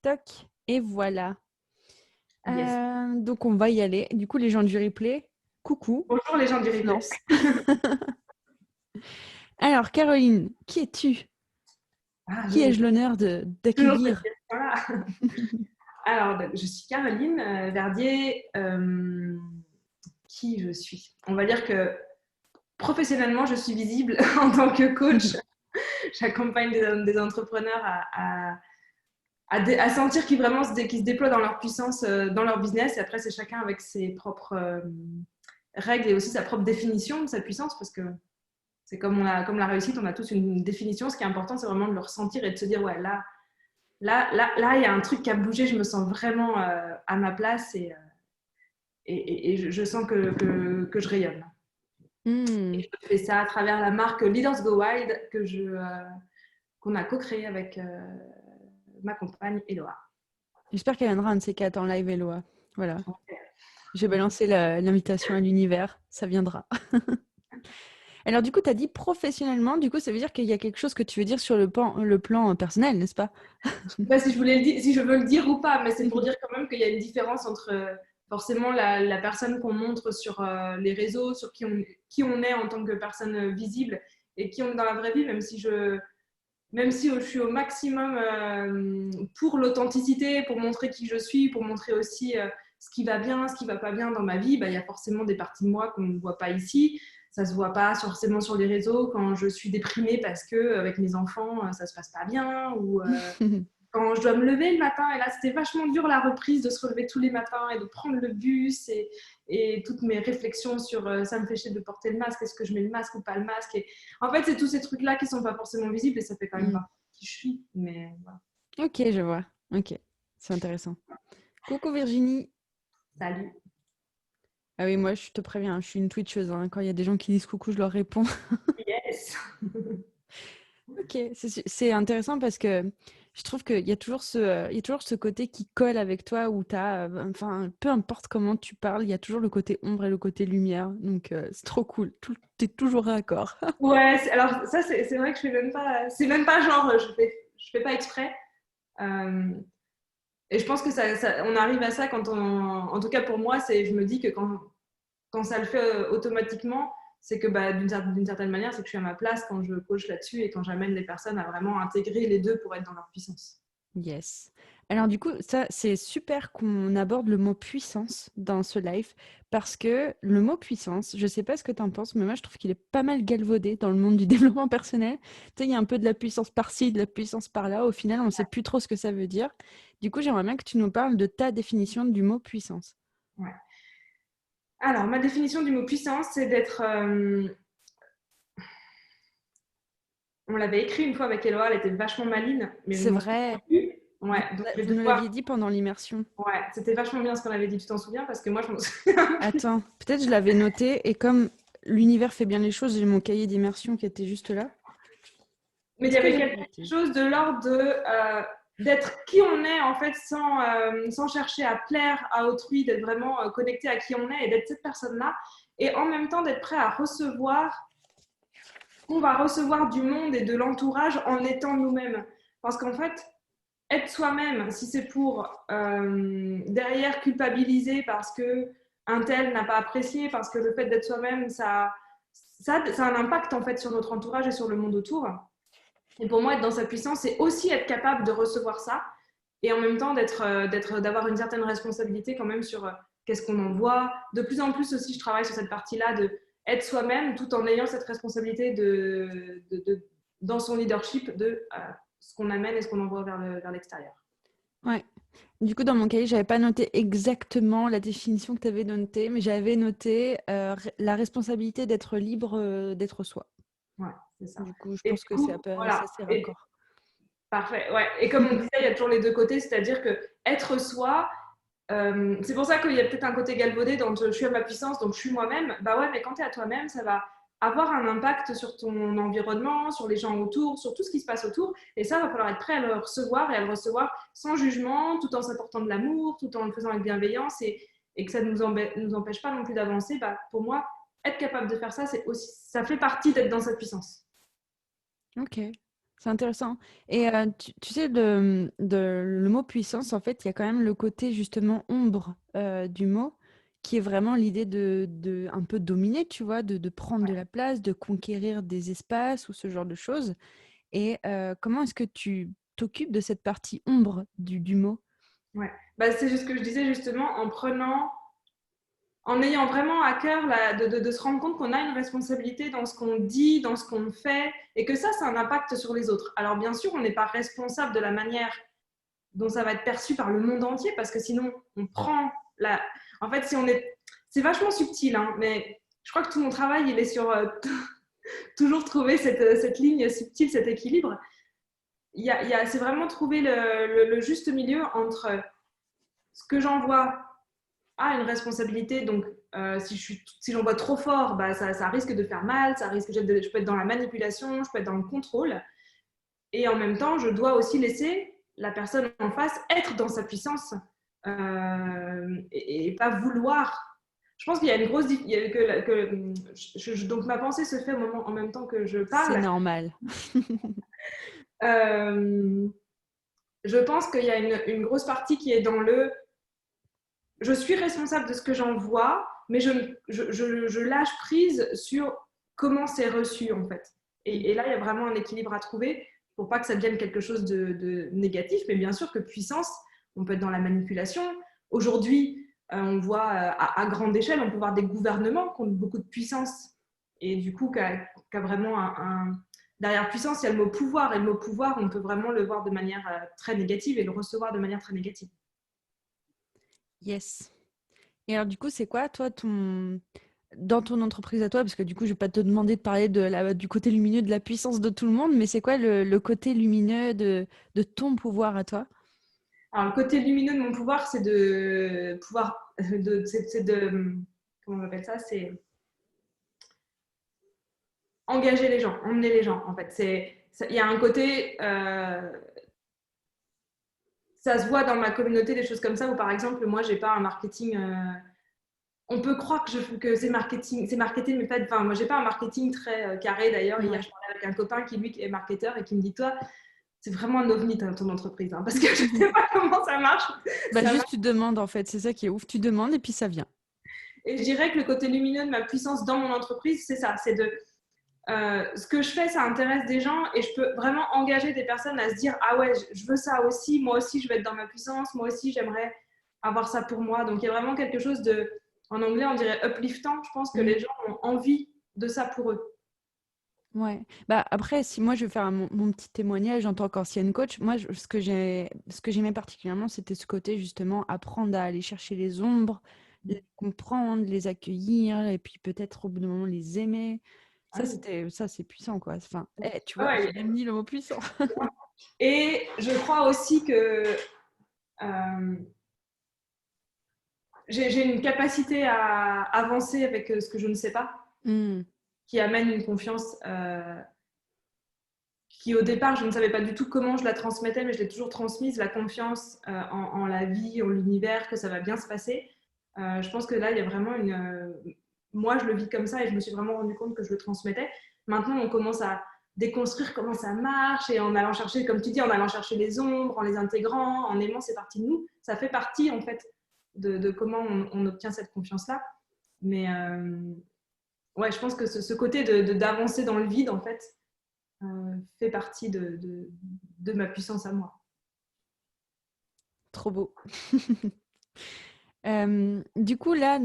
Toc. Et voilà. Yes. Donc, on va y aller. Du coup, les gens du replay, coucou. Bonjour les gens du On se replay. lance. Alors, Caroline, qui es-tu? Ah, Qui ai-je l'honneur toujours cette d'accueillir? question-là. Alors, donc, je suis Caroline Verdier. Qui je suis? On va dire que professionnellement, je suis visible en tant que coach. J'accompagne des entrepreneurs à sentir qu'ils vraiment qu'ils se déploient dans leur puissance, dans leur business. Et après, c'est chacun avec ses propres règles et aussi sa propre définition de sa puissance, parce que c'est comme la réussite, on a tous une définition. Ce qui est important, c'est vraiment de le ressentir et de se dire, ouais, là, il y a un truc qui a bougé, je me sens vraiment à ma place et je sens que je rayonne. Et Hmm. je fais ça à travers la marque Leaders Go Wild qu'on a co-créée avec ma compagne Eloa. J'espère qu'elle viendra un de ces quatre en live, Eloa. Voilà. J'ai balancé l'invitation à l'univers. Ça viendra. Alors, du coup, tu as dit professionnellement. Du coup, ça veut dire qu'il y a quelque chose que tu veux dire sur le plan personnel, n'est-ce pas? Je sais pas si si je veux le dire ou pas, mais c'est pour dire quand même qu'il y a une différence entre forcément la personne qu'on montre sur les réseaux, sur qui on est en tant que personne visible et qui on est dans la vraie vie, même si je suis au maximum pour l'authenticité, pour montrer qui je suis, pour montrer aussi ce qui va bien, ce qui va pas bien dans ma vie, bah, y a forcément des parties de moi qu'on ne voit pas ici. Ça se voit pas forcément sur les réseaux quand je suis déprimée parce que avec mes enfants ça se passe pas bien ou quand je dois me lever le matin. Et là, c'était vachement dur la reprise de se relever tous les matins et de prendre le bus et toutes mes réflexions sur ça me fait chier de porter le masque, est-ce que je mets le masque ou pas le masque. Et en fait, c'est tous ces trucs-là qui sont pas forcément visibles et ça fait quand même Hmm. partie de qui je suis. Mais voilà. Ok, je vois. Ok, c'est intéressant. Coucou Virginie. Salut. Ah oui, moi, je te préviens, je suis une twitcheuse, hein. Quand il y a des gens qui disent coucou, je leur réponds. Yes. Ok, c'est intéressant parce que je trouve qu'il y a toujours il y a toujours ce côté qui colle avec toi où tu as, enfin, peu importe comment tu parles, il y a toujours le côté ombre et le côté lumière. Donc, c'est trop cool. T'es toujours raccord. Ouais, alors ça, c'est vrai que je fais même pas, c'est même pas genre, je fais pas exprès. Euh, et je pense que on arrive à ça quand en tout cas pour moi, je me dis que quand ça le fait automatiquement, c'est que bah, d'une certaine manière, c'est que je suis à ma place quand je coach là-dessus et quand j'amène les personnes à vraiment intégrer les deux pour être dans leur puissance. Yes. Alors du coup, ça, c'est super qu'on aborde le mot puissance dans ce live parce que le mot puissance, je sais pas ce que tu en penses, mais moi je trouve qu'il est pas mal galvaudé dans le monde du développement personnel. Tu sais, il y a un peu de la puissance par-ci, de la puissance par-là. Au final, on sait plus trop ce que ça veut dire. Du coup, j'aimerais bien que tu nous parles de ta définition du mot puissance. Ouais. Alors, ma définition du mot puissance, c'est d'être. On l'avait écrit une fois avec Eloa, elle était vachement maline, mais je C'est m'en souviens vrai, plus. Ouais, donc je vais vous nous devoir. l'aviez dit pendant l'immersion. Ouais, c'était vachement bien ce qu'on avait dit, tu t'en souviens? Parce que moi, je m'en souviens plus. Attends, peut-être je l'avais noté et comme l'univers fait bien les choses, j'ai mon cahier d'immersion qui était juste là. Mais il y Est-ce que avait j'avais quelque noté? chose de l'ordre d'être qui on est en fait sans chercher à plaire à autrui, d'être vraiment connecté à qui on est et d'être cette personne-là et en même temps d'être prêt à recevoir qu'on va recevoir du monde et de l'entourage en étant nous-mêmes. Parce qu'en fait, être soi-même, si c'est pour derrière culpabiliser parce que un tel n'a pas apprécié, parce que le fait d'être soi-même, ça a un impact en fait sur notre entourage et sur le monde autour. Et pour moi, être dans sa puissance, c'est aussi être capable de recevoir ça et en même temps d'avoir une certaine responsabilité quand même sur qu'est-ce qu'on envoie. De plus en plus aussi, je travaille sur cette partie-là de être soi-même tout en ayant cette responsabilité dans son leadership de ce qu'on amène et ce qu'on envoie vers l'extérieur. Ouais. Du coup, dans mon cahier, j'avais pas noté exactement la définition que tu avais notée, mais j'avais noté la responsabilité d'être libre, d'être soi. Ouais, c'est ça. Du coup, je Et du pense que coup, c'est voilà. assez Et, raccord. parfait. Ouais. Et comme on disait, il y a toujours les deux côtés, c'est-à-dire que être soi, c'est pour ça qu'il y a peut-être un côté galvaudé dans je suis à ma puissance, donc je suis moi-même. Bah ouais, mais quand tu es à toi-même, ça va avoir un impact sur ton environnement, sur les gens autour, sur tout ce qui se passe autour. Et ça, va falloir être prêt à le recevoir et à le recevoir sans jugement, tout en s'apportant de l'amour, tout en le faisant avec bienveillance et que ça ne nous empêche pas non plus d'avancer. Bah, pour moi, être capable de faire ça, ça fait partie d'être dans cette puissance. Ok, C'est intéressant. Et tu sais, le mot puissance, en fait, il y a quand même le côté justement ombre du mot, qui est vraiment l'idée de un peu dominer, tu vois, de prendre de la place, de conquérir des espaces ou ce genre de choses. Et comment est-ce que tu t'occupes de cette partie ombre du mot? Ouais. Bah, c'est juste ce que je disais justement, en ayant vraiment à cœur de se rendre compte qu'on a une responsabilité dans ce qu'on dit, dans ce qu'on fait, et que ça a un impact sur les autres. Alors bien sûr, on n'est pas responsable de la manière dont ça va être perçu par le monde entier, parce que sinon, on prend la... En fait, si on est... C'est vachement subtil, hein, mais je crois que tout mon travail, il est sur toujours trouver cette ligne subtile, cet équilibre. C'est vraiment trouver le juste milieu entre ce que j'envoie a une responsabilité. Donc, si j'envoie trop fort, bah, ça risque de faire mal, je peux être dans la manipulation, je peux être dans le contrôle. Et en même temps, je dois aussi laisser la personne en face être dans sa puissance et pas vouloir. Je pense qu'il y a une grosse donc ma pensée se fait en même temps que je C'est parle. normal. Euh, je pense qu'il y a une grosse partie qui est dans je suis responsable de ce que j'envoie, mais je lâche prise sur comment c'est reçu en fait. Et là, il y a vraiment un équilibre à trouver pour pas que ça devienne quelque chose de négatif, mais bien sûr que puissance, on peut être dans la manipulation. Aujourd'hui, on voit à grande échelle, on peut voir des gouvernements qui ont beaucoup de puissance et du coup, qui a vraiment derrière puissance, il y a le mot pouvoir, et le mot pouvoir, on peut vraiment le voir de manière très négative et le recevoir de manière très négative. Yes. Et alors, du coup, c'est quoi, toi, dans ton entreprise à toi, parce que du coup, je vais pas te demander de parler du côté lumineux de la puissance de tout le monde, mais c'est quoi le côté lumineux de ton pouvoir à toi? Alors, le côté lumineux de mon pouvoir, c'est de pouvoir, c'est de, comment on appelle ça, c'est engager les gens, emmener les gens. En fait, il y a un côté, ça se voit dans ma communauté, des choses comme ça, où par exemple, moi, j'ai pas un marketing. On peut croire que c'est marketing, mais pas. Enfin, moi, j'ai pas un marketing très carré. D'ailleurs, hier, Ouais. je parlais avec un copain qui lui est marketeur et qui me dit, toi, c'est vraiment un ovni ton entreprise, hein, parce que je sais pas comment ça marche. Bah, Ça juste, tu demandes, en fait. C'est ça qui est ouf. Tu demandes et puis ça vient. Et je dirais que le côté lumineux de ma puissance dans mon entreprise, c'est ça, c'est de ce que je fais, ça intéresse des gens et je peux vraiment engager des personnes à se dire ah ouais, je veux ça aussi, moi aussi je veux être dans ma puissance, moi aussi j'aimerais avoir ça pour moi. Donc il y a vraiment quelque chose de, en anglais on dirait upliftant. Je pense que Mm. les gens ont envie de ça pour eux. Ouais. Bah, après, si moi, je vais faire mon petit témoignage en tant qu'ancienne coach, moi, ce que j'aimais particulièrement, c'était ce côté, justement, apprendre à aller chercher les ombres, les comprendre, les accueillir et puis peut-être au bout d'un moment les aimer. Ah oui. Ça, c'est puissant, quoi. Enfin, tu Ah vois, j'ai ouais. même dit le mot puissant. Et je crois aussi que euh, j'ai une capacité à avancer avec ce que je ne sais pas, Mm. qui amène une confiance qui au départ, je ne savais pas du tout comment je la transmettais, mais je l'ai toujours transmise, la confiance en la vie, en l'univers, que ça va bien se passer. Je pense que là, il y a vraiment moi, je le vis comme ça et je me suis vraiment rendu compte que je le transmettais. Maintenant, on commence à déconstruire comment ça marche et en allant chercher, comme tu dis, en allant chercher les ombres, en les intégrant, en aimant ces parties de nous. Ça fait partie, en fait, de comment on obtient cette confiance-là. Mais ouais, je pense que ce côté d'avancer dans le vide, en fait, fait partie de ma puissance à moi. Trop beau. Du coup, là,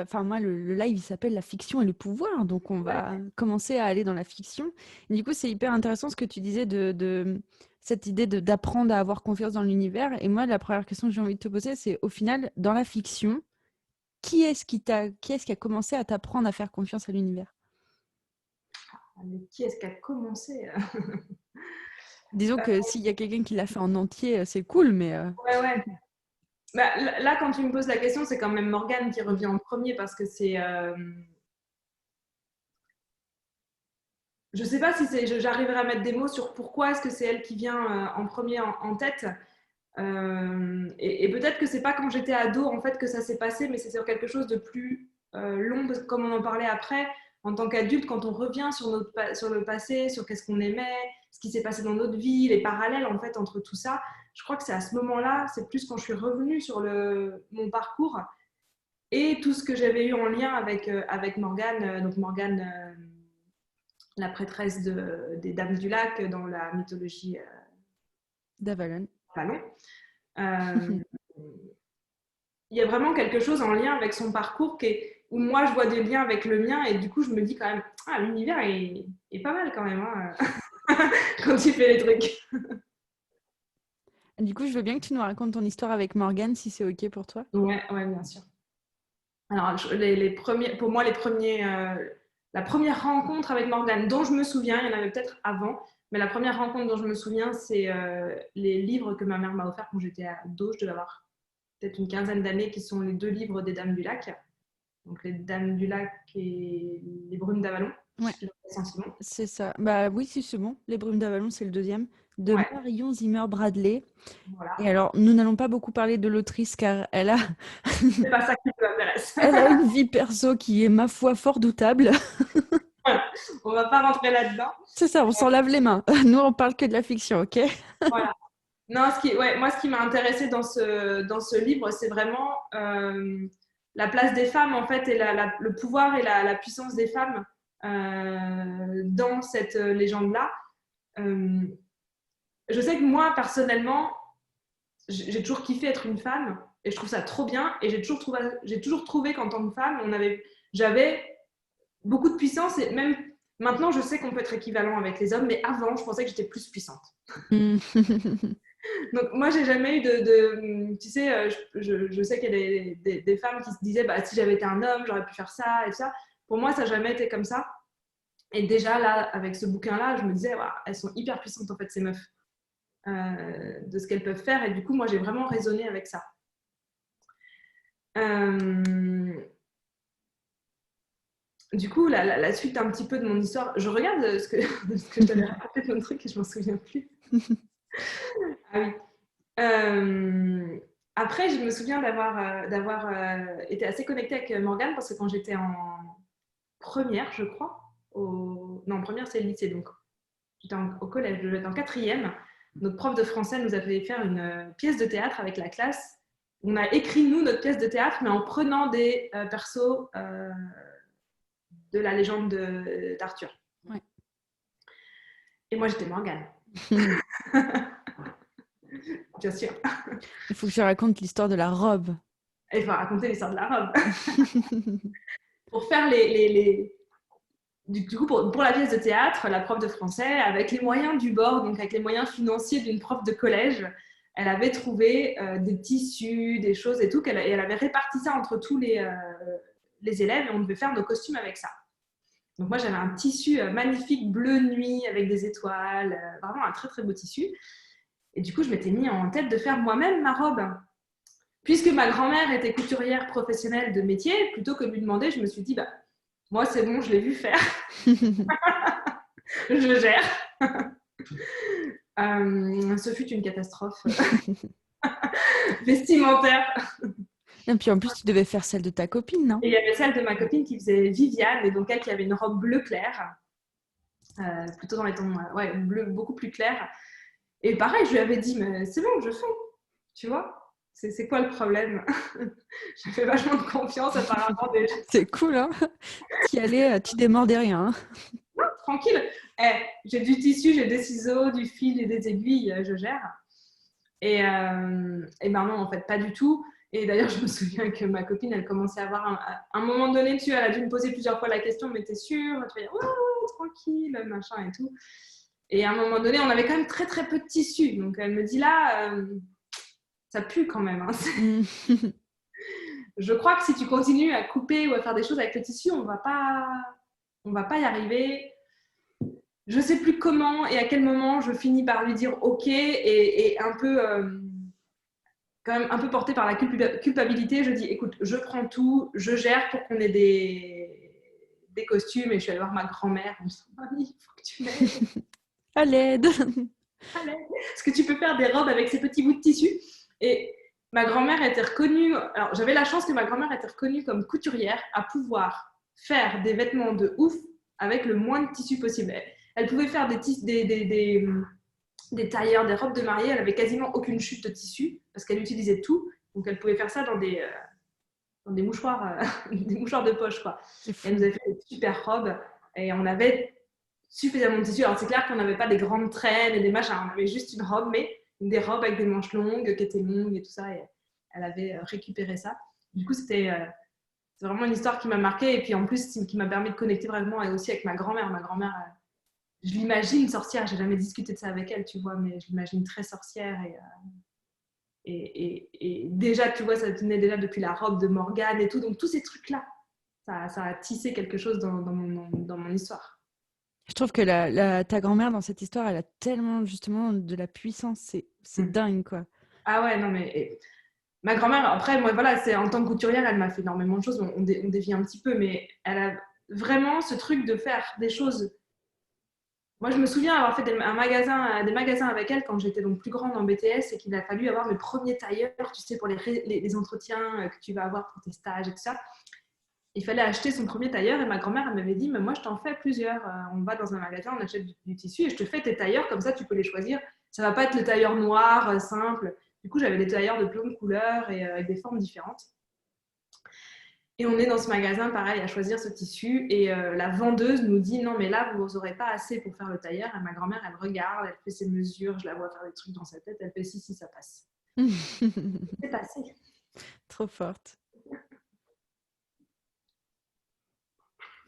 enfin moi, le live, il s'appelle La fiction et le pouvoir, donc on Ouais. va commencer à aller dans la fiction. Du coup, c'est hyper intéressant ce que tu disais de cette idée d'apprendre à avoir confiance dans l'univers. Et moi, la première question que j'ai envie de te poser, c'est au final, dans la fiction, qui est-ce qui a commencé à t'apprendre à faire confiance à l'univers? Mais qui est-ce qui a commencé Disons que s'il y a quelqu'un qui l'a fait en entier, c'est cool, mais Ouais, ouais. Bah, là, quand tu me poses la question, c'est quand même Morgane qui revient en premier parce que c'est. Je sais pas si j'arriverai à mettre des mots sur pourquoi est-ce que c'est elle qui vient en premier en tête. Et peut-être que c'est pas quand j'étais ado en fait que ça s'est passé, mais c'est sur quelque chose de plus long, comme on en parlait après, en tant qu'adulte, quand on revient sur le passé, sur qu'est-ce qu'on aimait, ce qui s'est passé dans notre vie, les parallèles en fait entre tout ça. Je crois que c'est à ce moment-là, c'est plus quand je suis revenue sur mon parcours et tout ce que j'avais eu en lien avec Morgane, donc Morgane, la prêtresse des Dames du Lac dans la mythologie d'Avalon. Avalon. Il y a vraiment quelque chose en lien avec son parcours où moi je vois des liens avec le mien et du coup je me dis quand même, l'univers est pas mal quand même quand tu fais les trucs. Du coup, je veux bien que tu nous racontes ton histoire avec Morgane, si c'est OK pour toi. Ouais, bien sûr. Alors, pour moi, la première rencontre avec Morgane dont je me souviens, il y en avait peut-être avant, mais la première rencontre dont je me souviens, c'est les livres que ma mère m'a offerts quand j'étais ado. Je devais avoir peut-être une quinzaine d'années, qui sont les 2 livres des Dames du Lac. Donc, les Dames du Lac et les Brumes d'Avalon. Ouais, c'est ça. Bah oui, si, c'est bon. Les Brumes d'Avalon, c'est le deuxième. De Marion Zimmer Bradley. Voilà. Et alors, nous n'allons pas beaucoup parler de l'autrice car elle a... C'est pas ça qui m'intéresse. Elle a une vie perso qui est, ma foi, fort doutable. On va pas rentrer là-dedans. C'est ça, on s'en lave les mains. Nous, on parle que de la fiction, ok? Voilà. Non, moi, ce qui m'a intéressée dans ce livre, c'est vraiment la place des femmes, en fait, et le pouvoir et la puissance des femmes dans cette légende-là. Je sais que moi, personnellement, j'ai toujours kiffé être une femme et je trouve ça trop bien. Et j'ai toujours trouvé qu'en tant que femme, j'avais beaucoup de puissance et même maintenant, je sais qu'on peut être équivalent avec les hommes, mais avant, je pensais que j'étais plus puissante. Donc, moi, j'ai jamais eu tu sais, je sais qu'il y a des femmes qui se disaient, bah, si j'avais été un homme, j'aurais pu faire ça et ça. Pour moi, ça n'a jamais été comme ça. Et déjà, là, avec ce bouquin-là, je me disais, elles sont hyper puissantes, en fait, ces meufs, de ce qu'elles peuvent faire. Et du coup, moi, j'ai vraiment raisonné avec ça. Du coup, la suite un petit peu de mon histoire, je regarde ce que je t'avais raconté de mon truc et je m'en souviens plus. Ah oui. Après, je me souviens d'avoir été assez connectée avec Morgane parce que quand j'étais en première, je crois, non, première c'est le lycée, donc j'étais au collège, j'étais en quatrième. Notre prof de français nous a fait faire une pièce de théâtre avec la classe. On a écrit, nous, notre pièce de théâtre, mais en prenant des persos de la légende d'Arthur. Ouais. Et moi, j'étais Morgane. Bien sûr. Il faut que je raconte l'histoire de la robe. Il faut raconter l'histoire de la robe. Pour faire du coup, pour la pièce de théâtre, la prof de français, avec les moyens du bord, donc avec les moyens financiers d'une prof de collège, elle avait trouvé des tissus, des choses et tout, et elle avait réparti ça entre tous les élèves et on devait faire nos costumes avec ça. Donc moi, j'avais un tissu magnifique bleu nuit avec des étoiles, vraiment un très très beau tissu. Et du coup, je m'étais mis en tête de faire moi-même ma robe. Puisque ma grand-mère était couturière professionnelle de métier, plutôt que de lui demander, je me suis dit, bah, moi, c'est bon, je l'ai vu faire. Je gère. Ce fut une catastrophe vestimentaire. Et puis en plus, tu devais faire celle de ta copine, non? Et il y avait celle de ma copine qui faisait Viviane, et donc elle qui avait une robe bleu clair, plutôt dans les tons bleu beaucoup plus clair. Et pareil, je lui avais dit, mais c'est bon, je fais, tu vois. C'est quoi le problème? J'avais vachement de confiance apparemment déjà. C'est cool, hein? Tu y allais, tu démordais rien. Hein? Non, tranquille. J'ai du tissu, j'ai des ciseaux, du fil et des aiguilles, je gère. Et ben non, en fait, pas du tout. Et d'ailleurs, je me souviens que ma copine, elle commençait à avoir un moment donné dessus, elle a dû me poser plusieurs fois la question, mais t'es sûre? Tu vas dire, oh, tranquille, machin et tout. Et à un moment donné, on avait quand même très très peu de tissu. Donc elle me dit là, ça pue quand même. Hein. Je crois que si tu continues à couper ou à faire des choses avec le tissu, on va pas y arriver. Je sais plus comment et à quel moment je finis par lui dire ok et un peu quand même un peu portée par la culpabilité, je dis écoute, je prends tout, je gère pour qu'on ait des costumes. Et je suis allée voir ma grand-mère en me disant mamie, il faut que tu m'aides. À l'aide. Est-ce que tu peux faire des robes avec ces petits bouts de tissu? Et ma grand-mère était reconnue, alors j'avais la chance que ma grand-mère était reconnue comme couturière à pouvoir faire des vêtements de ouf avec le moins de tissu possible. Elle pouvait faire des tailleurs, des robes de mariée. Elle avait quasiment aucune chute de tissu parce qu'elle utilisait tout. Donc elle pouvait faire ça dans des mouchoirs, des mouchoirs de poche, quoi. C'est Et elle fou. nous avait fait des super robes et on avait suffisamment de tissu. Alors c'est clair qu'on n'avait pas des grandes traînes et des machins, on avait juste une robe, mais des robes avec des manches longues qui étaient longues et tout ça. Et elle avait récupéré ça. Du coup, c'est vraiment une histoire qui m'a marquée et puis en plus qui m'a permis de connecter vraiment et aussi avec ma grand-mère. Ma grand-mère, je l'imagine sorcière. J'ai jamais discuté de ça avec elle, tu vois, mais je l'imagine très sorcière et déjà, tu vois, ça tenait déjà depuis la robe de Morgane et tout. Donc tous ces trucs-là, ça a tissé quelque chose dans mon histoire. Je trouve que ta grand-mère dans cette histoire, elle a tellement justement de la puissance, c'est Mm. dingue quoi. Ah ouais, non mais ma grand-mère, après, moi, voilà, c'est en tant que couturière, elle m'a fait énormément de choses. On dévie un petit peu, mais elle a vraiment ce truc de faire des choses. Moi, je me souviens avoir fait des magasins avec elle quand j'étais donc plus grande en BTS et qu'il a fallu avoir mes premiers tailleurs, tu sais, pour les entretiens que tu vas avoir pour tes stages et tout ça. Il fallait acheter son premier tailleur et ma grand-mère, elle m'avait dit, mais moi, je t'en fais plusieurs. On va dans un magasin, on achète du tissu et je te fais tes tailleurs, comme ça, tu peux les choisir. Ça va pas être le tailleur noir, simple. Du coup, j'avais des tailleurs de plein de couleurs et avec des formes différentes. Et on est dans ce magasin, pareil, à choisir ce tissu. Et la vendeuse nous dit non, mais là, vous n'aurez pas assez pour faire le tailleur. Et ma grand-mère, elle regarde, elle fait ses mesures. Je la vois faire des trucs dans sa tête. Elle fait si, si, ça passe. C'est passé. Trop forte.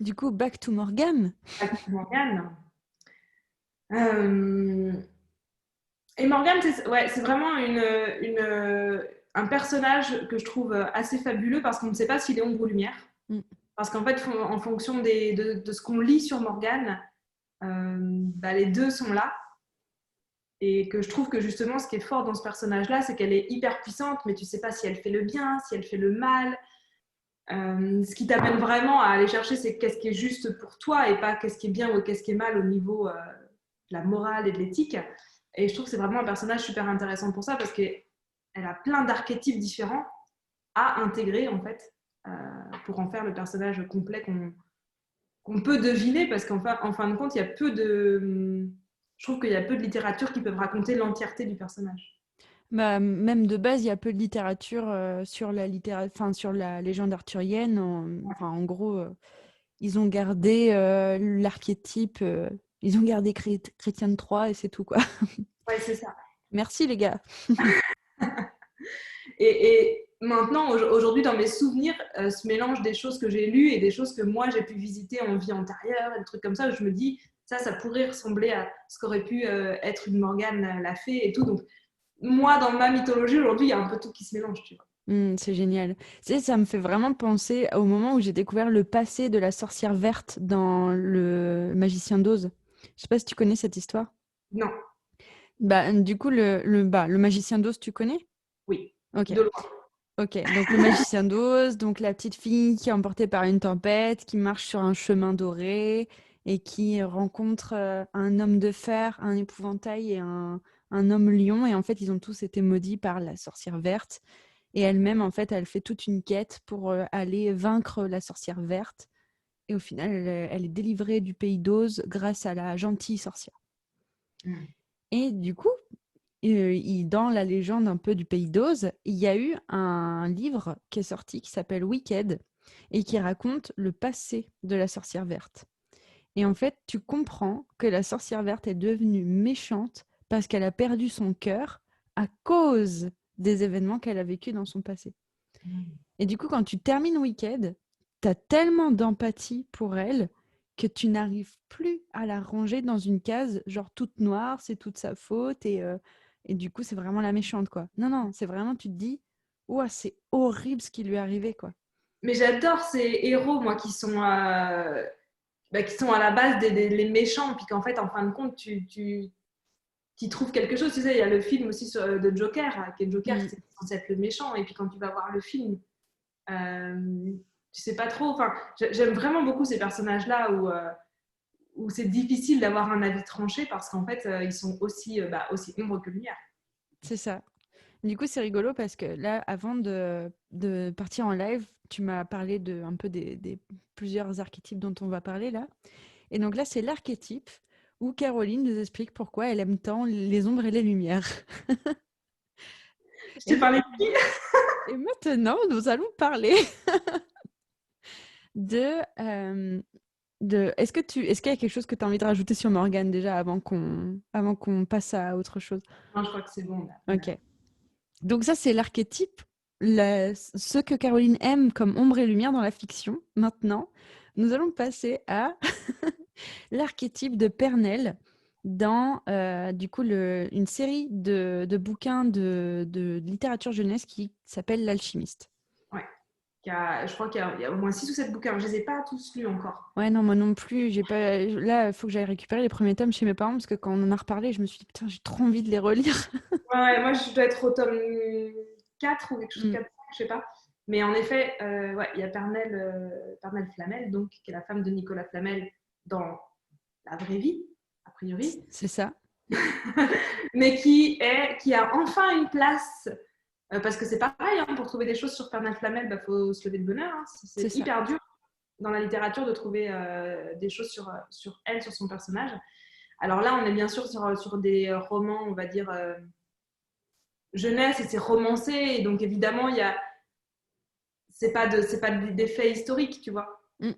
Du coup, back to Morgane. Morgane. Euh, Et Morgane, ouais, c'est vraiment un personnage que je trouve assez fabuleux parce qu'on ne sait pas s'il est ombre ou lumière. Mm. Parce qu'en fait, en fonction de ce qu'on lit sur Morgane, bah, les deux sont là. Et que je trouve que justement, ce qui est fort dans ce personnage-là, c'est qu'elle est hyper puissante, mais tu sais pas si elle fait le bien, si elle fait le mal. Ce qui t'amène vraiment à aller chercher, c'est qu'est-ce qui est juste pour toi et pas qu'est-ce qui est bien ou qu'est-ce qui est mal au niveau de la morale et de l'éthique. Et je trouve que c'est vraiment un personnage super intéressant pour ça parce qu'elle a plein d'archétypes différents à intégrer en fait euh, pour en faire le personnage complet qu'on peut deviner parce en fin de compte, il y a peu de. Je trouve qu'il y a peu de littérature qui peuvent raconter l'entièreté du personnage. Bah, même de base, il y a peu de littérature sur enfin, sur la légende arthurienne. Enfin, en gros, ils ont gardé l'archétype, ils ont gardé Chrétien de Troyes et c'est tout, quoi. Ouais, c'est ça. Merci, les gars. Et maintenant, aujourd'hui, dans mes souvenirs, se mélangent des choses que j'ai lues et des choses que moi, j'ai pu visiter en vie antérieure, et des trucs comme ça, où je me dis, ça pourrait ressembler à ce qu'aurait pu être une Morgane la fée et tout. Donc, moi, dans ma mythologie, aujourd'hui, il y a un peu tout qui se mélange, tu vois. C'est génial. Tu sais, ça me fait vraiment penser au moment où j'ai découvert le passé de la sorcière verte dans Le Magicien d'Oz. Je sais pas si tu connais cette histoire. Non, Bah, du coup, le Magicien d'Oz, tu connais? oui, Ok. de loin. Ok, donc le magicien d'Oz, donc la petite fille qui est emportée par une tempête, qui marche sur un chemin doré et qui rencontre un homme de fer, un épouvantail et un homme lion. Et en fait, ils ont tous été maudits par la sorcière verte. Et elle-même, en fait, elle fait toute une quête pour aller vaincre la sorcière verte. Et au final, elle est délivrée du pays d'Oz grâce à la gentille sorcière. Mm. Et du coup, dans la légende un peu du pays d'Oz, il y a eu un livre qui est sorti qui s'appelle Wicked et qui raconte le passé de la sorcière verte. Et en fait, tu comprends que la sorcière verte est devenue méchante parce qu'elle a perdu son cœur à cause des événements qu'elle a vécus dans son passé. Et du coup, quand tu termines Wicked, tu as tellement d'empathie pour elle que tu n'arrives plus à la ranger dans une case genre toute noire, c'est toute sa faute et du coup, c'est vraiment la méchante quoi. Non, non, c'est vraiment, tu te dis, ouah, c'est horrible ce qui lui est arrivé quoi. Mais j'adore ces héros, moi, qui sont à la base les méchants, puis qu'en fait, en fin de compte, tu trouves quelque chose. Tu sais, il y a le film aussi de Joker, qui est Joker, Mm. c'est censé être le méchant, et puis quand tu vas voir le film, tu sais pas trop. Enfin, j'aime vraiment beaucoup ces personnages-là où c'est difficile d'avoir un avis tranché parce qu'en fait, ils sont aussi ombre que lumière. C'est ça. Du coup, c'est rigolo parce que là, avant de partir en live, tu m'as parlé un peu des plusieurs archétypes dont on va parler là. Et donc là, c'est l'archétype où Caroline nous explique pourquoi elle aime tant les ombres et les lumières. Je Et, t'ai parlé de qui? et maintenant, nous allons parler de, est-ce qu'il y a quelque chose que tu as envie de rajouter sur Morgane déjà avant qu'on passe à autre chose? Non, je crois que c'est bon. Ok. Donc ça, c'est l'archétype, ce que Caroline aime comme ombre et lumière dans la fiction. Maintenant, nous allons passer à l'archétype de Pernel dans du coup une série de bouquins de littérature jeunesse qui s'appelle L'Alchimiste. Ouais. Je crois qu'il y a au moins 6 ou 7 bouquins. Je les ai pas tous lus encore. Ouais, non, moi non plus. J'ai pas... Là, il faut que j'aille récupérer les premiers tomes chez mes parents parce que quand on en a reparlé, je me suis dit, putain, j'ai trop envie de les relire. Ouais, moi, je dois être au tome 4 ou quelque chose, Mm. 4, je sais pas. Mais en effet, ouais, il y a Pernelle Flamel, donc, qui est la femme de Nicolas Flamel dans la vraie vie, a priori, C'est ça. mais qui a enfin une place, parce que c'est pareil, hein, pour trouver des choses sur Pernelle Flamel, bah, faut se lever de bonne heure. Hein. C'est C'est ça. hyper dur dans la littérature de trouver des choses sur elle, sur son personnage. Alors là, on est bien sûr sur des romans, on va dire, jeunesse, et c'est romancé, et donc évidemment, c'est pas des faits historiques, tu vois. Mm.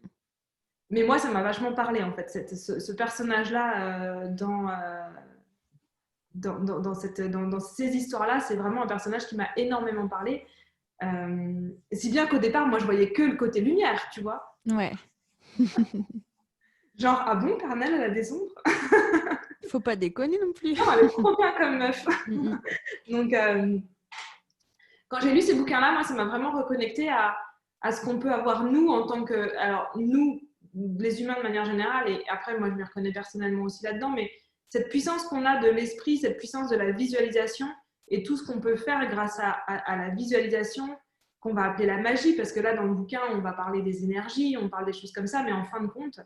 Mais moi, ça m'a vachement parlé, en fait, ce personnage-là dans ces histoires-là, c'est vraiment un personnage qui m'a énormément parlé. Si bien qu'au départ, moi, je voyais que le côté lumière, tu vois. Ouais. Genre, ah bon, Pernelle, elle a des ombres? Faut pas déconner non plus. Non, elle est trop bien comme meuf. Mm, mm. Donc, quand j'ai lu ces bouquins-là, moi, ça m'a vraiment reconnecté à ce qu'on peut avoir nous en tant que... Alors, nous, les humains de manière générale, et après, moi, je me reconnais personnellement aussi là-dedans, mais cette puissance qu'on a de l'esprit, cette puissance de la visualisation, et tout ce qu'on peut faire grâce à la visualisation, qu'on va appeler la magie, parce que là, dans le bouquin, on va parler des énergies, on parle des choses comme ça, mais en fin de compte,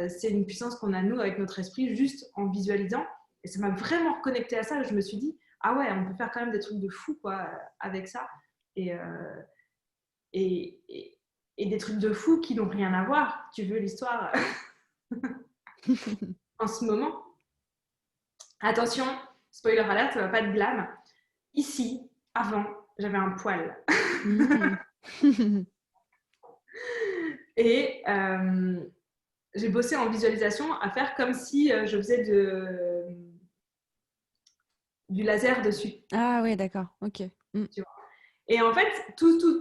c'est une puissance qu'on a, nous, avec notre esprit, juste en visualisant. Et ça m'a vraiment reconnecté à ça. Je me suis dit, ah ouais, on peut faire quand même des trucs de fou, quoi, avec ça. Et, et, et, et des trucs de fou qui n'ont rien à voir. Tu veux l'histoire en ce moment? Attention, spoiler alert, ça va pas être blâme. Ici, avant, j'avais un poil. Mm. Et j'ai bossé en visualisation à faire comme si je faisais du laser dessus. Ah ouais, d'accord. Ok. Mm. Tu vois. Et en fait,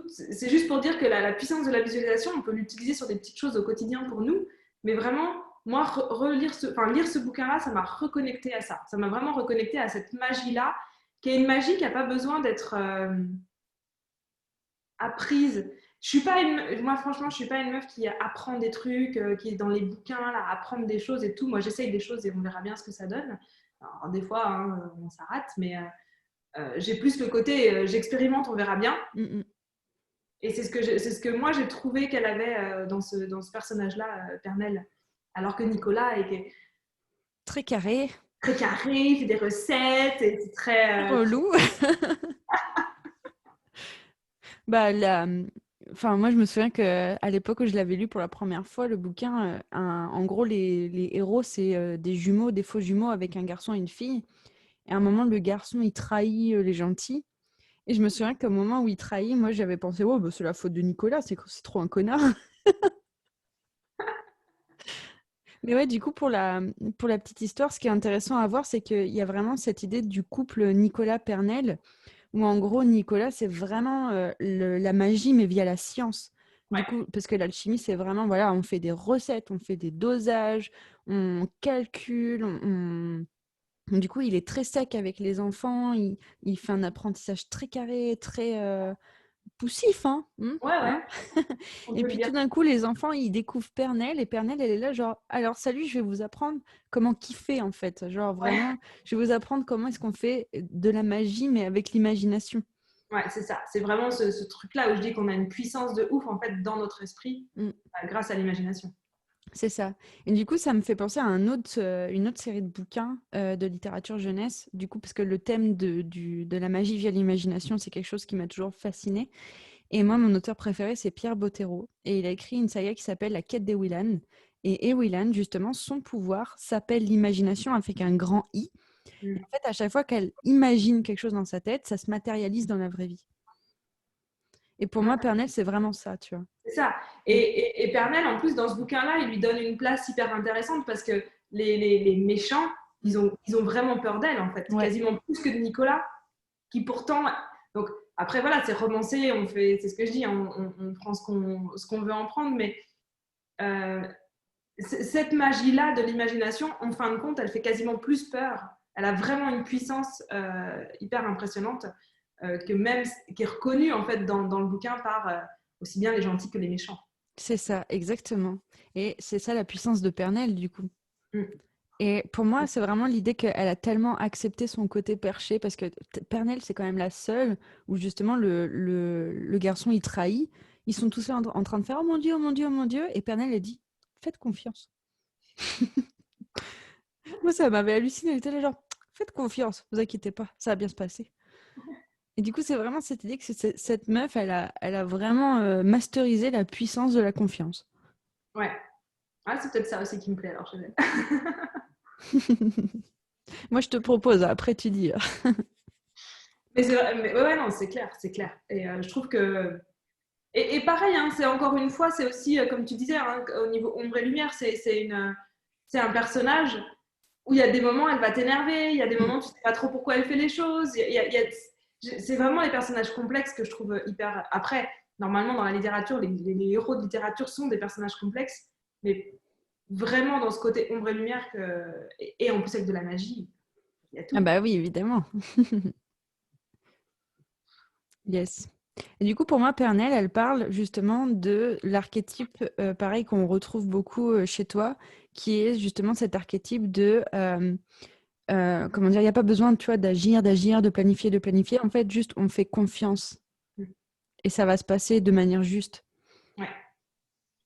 c'est juste pour dire que la puissance de la visualisation, on peut l'utiliser sur des petites choses au quotidien pour nous. Mais vraiment, moi, lire ce bouquin-là, ça m'a reconnecté à ça. Ça m'a vraiment reconnecté à cette magie-là, qui est une magie qui n'a pas besoin d'être apprise. Moi, franchement, je suis pas une meuf qui apprend des trucs, qui est dans les bouquins, là, apprendre des choses et tout. Moi, j'essaye des choses et on verra bien ce que ça donne. Alors, des fois, hein, on s'arrête, mais j'ai plus le côté j'expérimente, on verra bien. Mm, mm. Et c'est ce que moi j'ai trouvé qu'elle avait dans ce personnage-là, Pernelle. Alors que Nicolas est Très carré. très carré, il fait des recettes, et c'est Relou. Bah, enfin, moi, je me souviens que à l'époque où je l'avais lu pour la première fois, le bouquin, en gros, les héros, c'est des jumeaux, des faux jumeaux avec un garçon et une fille. Et à un moment, le garçon, il trahit les gentils. Et je me souviens qu'au moment où il trahit, moi, j'avais pensé, oh, bah, c'est la faute de Nicolas, c'est trop un connard. Mais ouais, du coup, pour la petite histoire, ce qui est intéressant à voir, c'est qu'il y a vraiment cette idée du couple Nicolas-Pernelle, où en gros, Nicolas, c'est vraiment la magie, mais via la science. Du ouais, coup, parce que l'alchimie, c'est vraiment, voilà, on fait des recettes, on fait des dosages, on calcule, du coup, il est très sec avec les enfants, il fait un apprentissage très carré, très poussif, hein, ouais, ouais, hein. on Et peut le puis dire. tout d'un coup, les enfants, ils découvrent Pernelle, et Pernelle, elle est là, genre, alors salut, je vais vous apprendre comment kiffer, en fait. Genre, Ouais, vraiment, je vais vous apprendre comment est-ce qu'on fait de la magie, mais avec l'imagination. ouais, c'est ça. C'est vraiment ce truc-là où je dis qu'on a une puissance de ouf en fait dans notre esprit Mm. grâce à l'imagination. C'est ça. Et du coup, ça me fait penser à une autre série de bouquins de littérature jeunesse, du coup, parce que le thème de la magie via l'imagination, c'est quelque chose qui m'a toujours fascinée. Et moi, mon auteur préféré, c'est Pierre Bottero. Et il a écrit une saga qui s'appelle La quête des Willan. Et Ewilan, justement, son pouvoir s'appelle l'imagination avec un grand I. Et Mm. en fait, à chaque fois qu'elle imagine quelque chose dans sa tête, ça se matérialise dans la vraie vie. Et pour moi, Pernelle, c'est vraiment ça, tu vois. C'est ça. Mm. Et Pernel, en plus, dans ce bouquin-là, il lui donne une place hyper intéressante parce que les méchants, ils ont vraiment peur d'elle, en fait. Ouais. Quasiment plus que de Nicolas, qui pourtant. Donc, après, voilà, c'est romancé, c'est ce que je dis, on prend ce qu'on veut en prendre, mais euh, cette magie-là de l'imagination, en fin de compte, elle fait quasiment plus peur. Elle a vraiment une puissance hyper impressionnante que même, qui est reconnue, en fait, dans le bouquin par aussi bien les gentils que les méchants. C'est ça, exactement. Et c'est ça la puissance de Pernelle, du coup. Mm. Et pour moi, c'est vraiment l'idée qu'elle a tellement accepté son côté perché, parce que Pernelle, c'est quand même la seule où justement le garçon, il trahit. Ils sont tous là en train de faire « Oh mon Dieu, oh mon Dieu, oh mon Dieu !» Et Pernelle, elle dit « Faites confiance. » Moi, ça m'avait halluciné. Elle était là genre « Faites confiance, vous inquiétez pas, ça va bien se passer. » Et du coup, c'est vraiment cette idée que cette meuf, elle a vraiment masterisé la puissance de la confiance. Ouais. Ah, c'est peut-être ça aussi qui me plaît alors chez elle. Moi, je te propose, après tu dis. Mais, mais ouais, non, c'est clair, c'est clair. Et je trouve que. Et pareil, hein, c'est encore une fois, c'est aussi, comme tu disais, hein, au niveau ombre et lumière, c'est un personnage où il y a des moments, elle va t'énerver, il y a des moments, tu sais pas trop pourquoi elle fait les choses. C'est vraiment les personnages complexes que je trouve hyper. Après, normalement, dans la littérature, les héros de littérature sont des personnages complexes, mais vraiment dans ce côté ombre et lumière, et en plus avec de la magie, il y a Ah tout. bah oui, évidemment. Yes. Et du coup, pour moi, Pernelle, elle parle justement de l'archétype, pareil, qu'on retrouve beaucoup chez toi, qui est justement cet archétype de, comment dire, il n'y a pas besoin, tu vois, d'agir, de planifier. En fait, juste, on fait confiance et ça va se passer de manière juste. Ouais,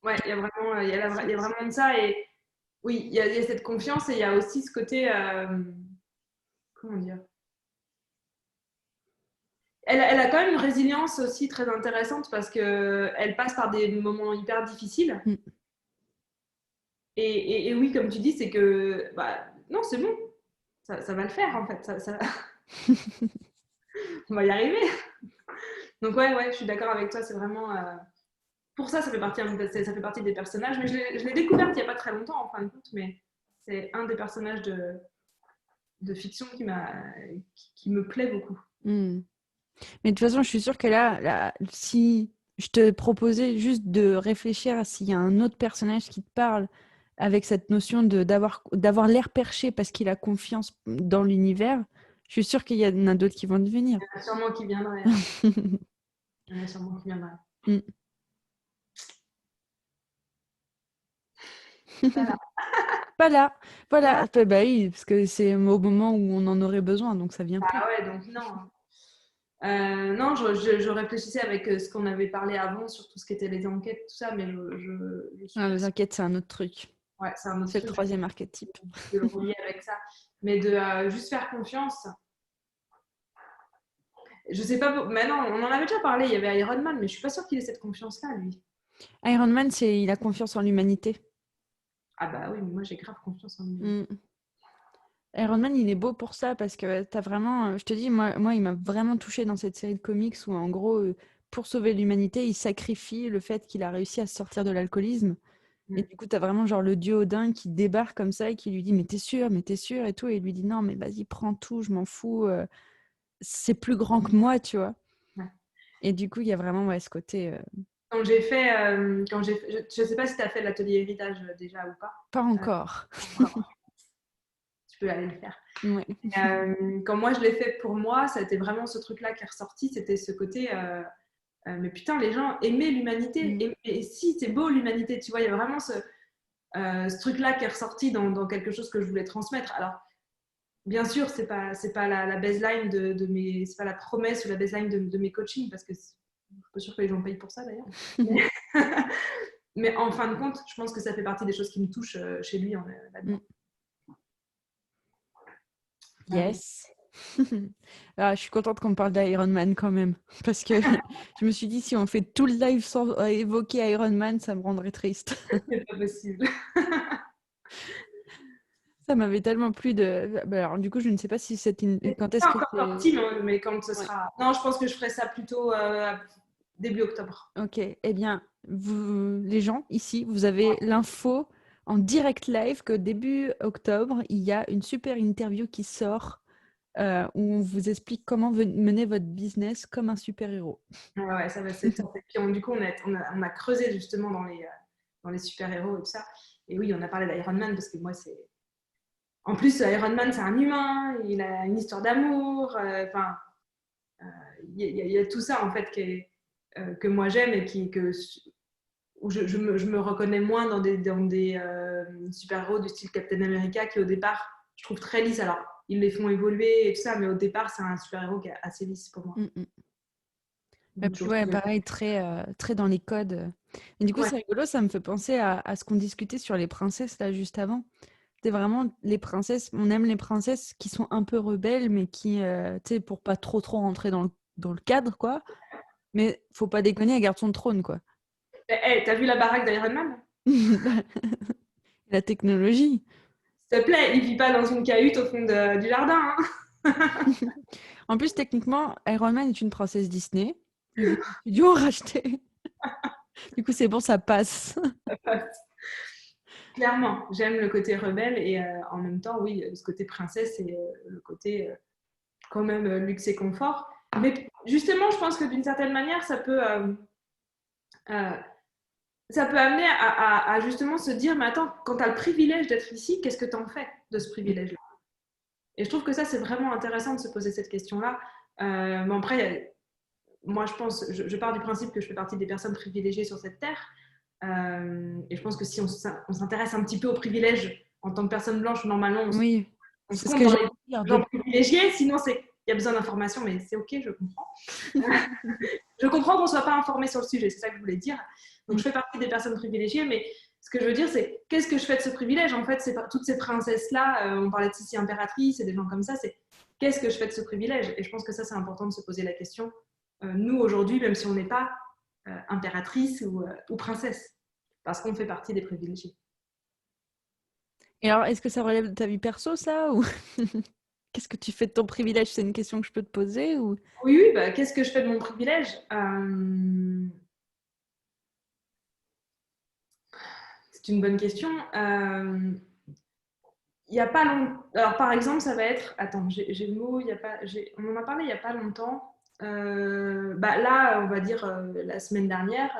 ouais, il y a vraiment, il y a vraiment de ça. Et oui, il y a cette confiance et il y a aussi ce côté, comment dire, elle a quand même une résilience aussi très intéressante parce qu'elle passe par des moments hyper difficiles. Mm. Et oui, comme tu dis, c'est que bah, non, c'est bon, ça va le faire en fait. On va y arriver. Donc ouais, je suis d'accord avec toi. C'est vraiment pour ça, ça fait partie des personnages. Mais je l'ai découverte il n'y a pas très longtemps en fin de compte, mais c'est un des personnages de fiction qui me plaît beaucoup. Mm. Mais de toute façon, je suis sûre que là, si je te proposais juste de réfléchir à s'il y a un autre personnage qui te parle avec cette notion d'avoir l'air perché parce qu'il a confiance dans l'univers, je suis sûre qu'il y en a d'autres qui vont devenir. Il y en a sûrement qui viendraient. Hein. Il y en a sûrement qui viendraient. Mm. Voilà. Voilà. Bah oui, parce que c'est au moment où on en aurait besoin, donc ça vient plus. Ah ouais, donc non. Non, je réfléchissais avec ce qu'on avait parlé avant sur tout ce qui était les enquêtes, tout ça, mais je suis Ah, pas les sûre. enquêtes, c'est un autre truc. Ouais, c'est un autre C'est le truc, troisième archétype. de le relier avec ça. Mais de juste faire confiance. Je sais pas, mais non, on en avait déjà parlé, il y avait Iron Man, mais je suis pas sûre qu'il ait cette confiance-là, lui. Iron Man, il a confiance en l'humanité. Ah bah oui, mais moi j'ai grave confiance en lui. Mm. Iron Man, il est beau pour ça parce que t'as vraiment, je te dis, moi, il m'a vraiment touché dans cette série de comics où, en gros, pour sauver l'humanité, il sacrifie le fait qu'il a réussi à se sortir de l'alcoolisme. Et Mm. du coup, t'as vraiment genre le dieu Odin qui débarque comme ça et qui lui dit, mais t'es sûr et tout. Et il lui dit, non, mais vas-y, prends tout, je m'en fous. C'est plus grand que moi, tu vois. Ouais. Et du coup, il y a vraiment ouais, ce côté, Je sais pas si tu as fait l'atelier héritage déjà ou pas. pas Euh, encore. tu peux aller le faire. Ouais. Quand moi je l'ai fait pour moi, ça a été vraiment ce truc-là qui est ressorti, c'était ce côté mais putain, les gens aimaient l'humanité. Mm. Et si, c'est beau l'humanité, tu vois, il y a vraiment ce truc-là qui est ressorti dans quelque chose que je voulais transmettre. Alors, bien sûr, c'est pas la baseline de mes, c'est pas la promesse ou la baseline de mes coachings, parce que je suis pas sûre que les gens payent pour ça d'ailleurs. Mais en fin de compte, je pense que ça fait partie des choses qui me touchent chez lui là-dedans. Yes. Ah, je suis contente qu'on parle d'Iron Man quand même. Parce que je me suis dit, si on fait tout le live sans évoquer Iron Man, ça me rendrait triste. C'est pas possible. Ça m'avait tellement plu de. Bah, alors, du coup, je ne sais pas si c'est C'est quand est-ce pas que encore c'est. sorti, mais quand ce Ouais. sera. Non, je pense que je ferai ça plutôt début octobre. Ok. Eh bien, vous, les gens ici, vous avez l'info en direct live qu'au début octobre, il y a une super interview qui sort où on vous explique comment mener votre business comme un super-héros. Ouais, ouais, ça va c'est top. Et puis du coup, on a creusé justement dans les super-héros et tout ça. Et oui, on a parlé d'Iron Man parce que moi, c'est. En plus, Iron Man, c'est un humain, il a une histoire d'amour. Enfin, il y a tout ça en fait que moi j'aime et où je me reconnais moins dans des super-héros du style Captain America qui au départ je trouve très lisse. Alors ils les font évoluer et tout ça, mais au départ c'est un super-héros qui est assez lisse pour moi. Mm, mm. Et Donc, je puis trouve ouais, que- pareil, très dans les codes. Et du coup, Ouais, c'est rigolo, ça me fait penser à ce qu'on discutait sur les princesses là juste avant. C'est vraiment les princesses, on aime les princesses qui sont un peu rebelles, mais qui, tu sais, pour pas trop rentrer dans le cadre, quoi. Mais faut pas déconner, elle garde son trône, quoi. hey, t'as vu la baraque d'Iron Man? La technologie. S'il te plaît, il vit pas dans une cahute au fond du jardin. Hein. En plus, techniquement, Iron Man est une princesse Disney. Et les studios ont racheté. Du coup, c'est bon, ça passe. Clairement, j'aime le côté rebelle et en même temps, oui, ce côté princesse et le côté quand même luxe et confort. Mais justement, je pense que d'une certaine manière, euh, ça peut amener à justement se dire, mais attends, quand tu as le privilège d'être ici, qu'est-ce que tu en fais de ce privilège-là? Et je trouve que ça, c'est vraiment intéressant de se poser cette question-là. Mais après, moi, je pense, je pars du principe que je fais partie des personnes privilégiées sur cette terre. Et je pense que si on s'intéresse un petit peu aux privilèges en tant que personne blanche, normalement, Oui, on se c'est ce compte que dans j'ai les dire gens de. privilégiés. Sinon, il y a besoin d'informations, mais c'est OK, je comprends. Je comprends qu'on ne soit pas informé sur le sujet, c'est ça que je voulais dire. Donc, je fais partie des personnes privilégiées, mais ce que je veux dire, c'est qu'est-ce que je fais de ce privilège? En fait, c'est toutes ces princesses-là, on parlait de Sissi impératrice et des gens comme ça, c'est qu'est-ce que je fais de ce privilège? Et je pense que ça, c'est important de se poser la question. Nous, aujourd'hui, même si on n'est pas impératrice ou princesse, parce qu'on fait partie des privilégiés. Et alors, est-ce que ça relève de ta vie perso, ça, ou qu'est-ce que tu fais de ton privilège? C'est une question que je peux te poser ou. Oui, oui, bah, qu'est-ce que je fais de mon privilège? C'est une bonne question. Il y a pas longtemps. Alors, par exemple, ça va être. Attends, j'ai le mot. Il y a pas. On en a parlé il n'y a pas longtemps. Bah, là, on va dire la semaine dernière,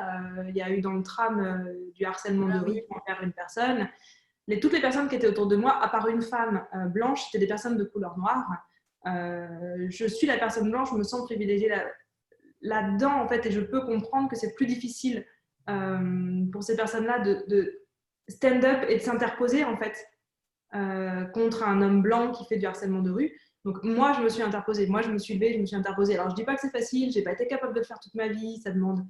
il y a eu dans le tram du harcèlement de Ah rue oui. envers une personne. Toutes les personnes qui étaient autour de moi, à part une femme blanche, c'était des personnes de couleur noire. Je suis la personne blanche, je me sens privilégiée là-dedans, en fait, et je peux comprendre que c'est plus difficile pour ces personnes-là de stand up et de s'interposer, en fait, contre un homme blanc qui fait du harcèlement de rue. Donc moi, je me suis interposée, moi, je me suis levée, je me suis interposée. Alors, je dis pas que c'est facile, j'ai pas été capable de le faire toute ma vie, ça demande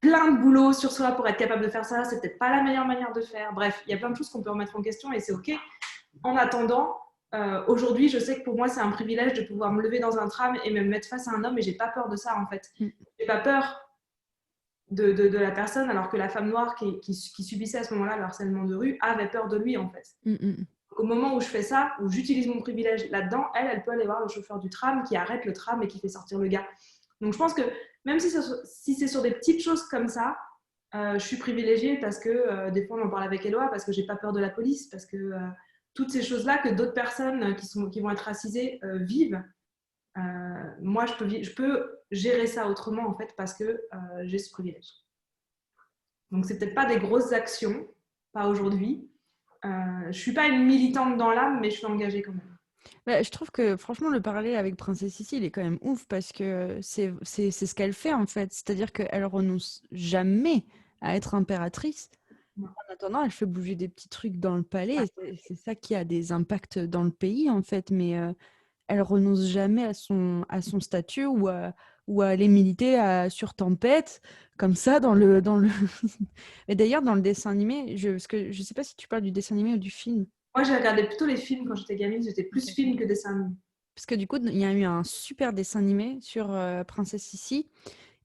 plein de boulot sur soi pour être capable de faire ça, c'est peut-être pas la meilleure manière de faire. Bref, il y a plein de choses qu'on peut remettre en question et c'est OK. En attendant, aujourd'hui, je sais que pour moi, c'est un privilège de pouvoir me lever dans un tram et me mettre face à un homme et j'ai pas peur de ça, en fait. Mm, J'ai pas peur de la personne, alors que la femme noire qui subissait à ce moment-là le harcèlement de rue avait peur de lui, en fait. mm, mm. Donc, au moment où je fais ça, où j'utilise mon privilège là-dedans, elle peut aller voir le chauffeur du tram qui arrête le tram et qui fait sortir le gars. Donc je pense que même si c'est sur des petites choses comme ça, je suis privilégiée parce que des fois on en parle avec Eloi, parce que j'ai pas peur de la police, parce que toutes ces choses-là que d'autres personnes qui vont être racisées vivent, moi je peux gérer ça autrement en fait parce que j'ai ce privilège. Donc c'est peut-être pas des grosses actions, pas aujourd'hui. Je suis pas une militante dans l'âme, mais je suis engagée quand même. Bah, je trouve que franchement, le parallèle avec Princesse Sissi, il est quand même ouf parce que c'est ce qu'elle fait en fait. C'est-à-dire qu'elle renonce jamais à être impératrice. En attendant, elle fait bouger des petits trucs dans le palais. Et c'est ça qui a des impacts dans le pays en fait. Mais elle renonce jamais à son statut ou à aller militer sur Tempête, comme ça dans le... Et d'ailleurs, dans le dessin animé, parce que je sais pas si tu parles du dessin animé ou du film. Moi j'ai regardé plutôt les films quand j'étais gamine, j'étais plus Ok. film que dessin animé. parce que du coup, il y a eu un super dessin animé sur Princesse Sissi.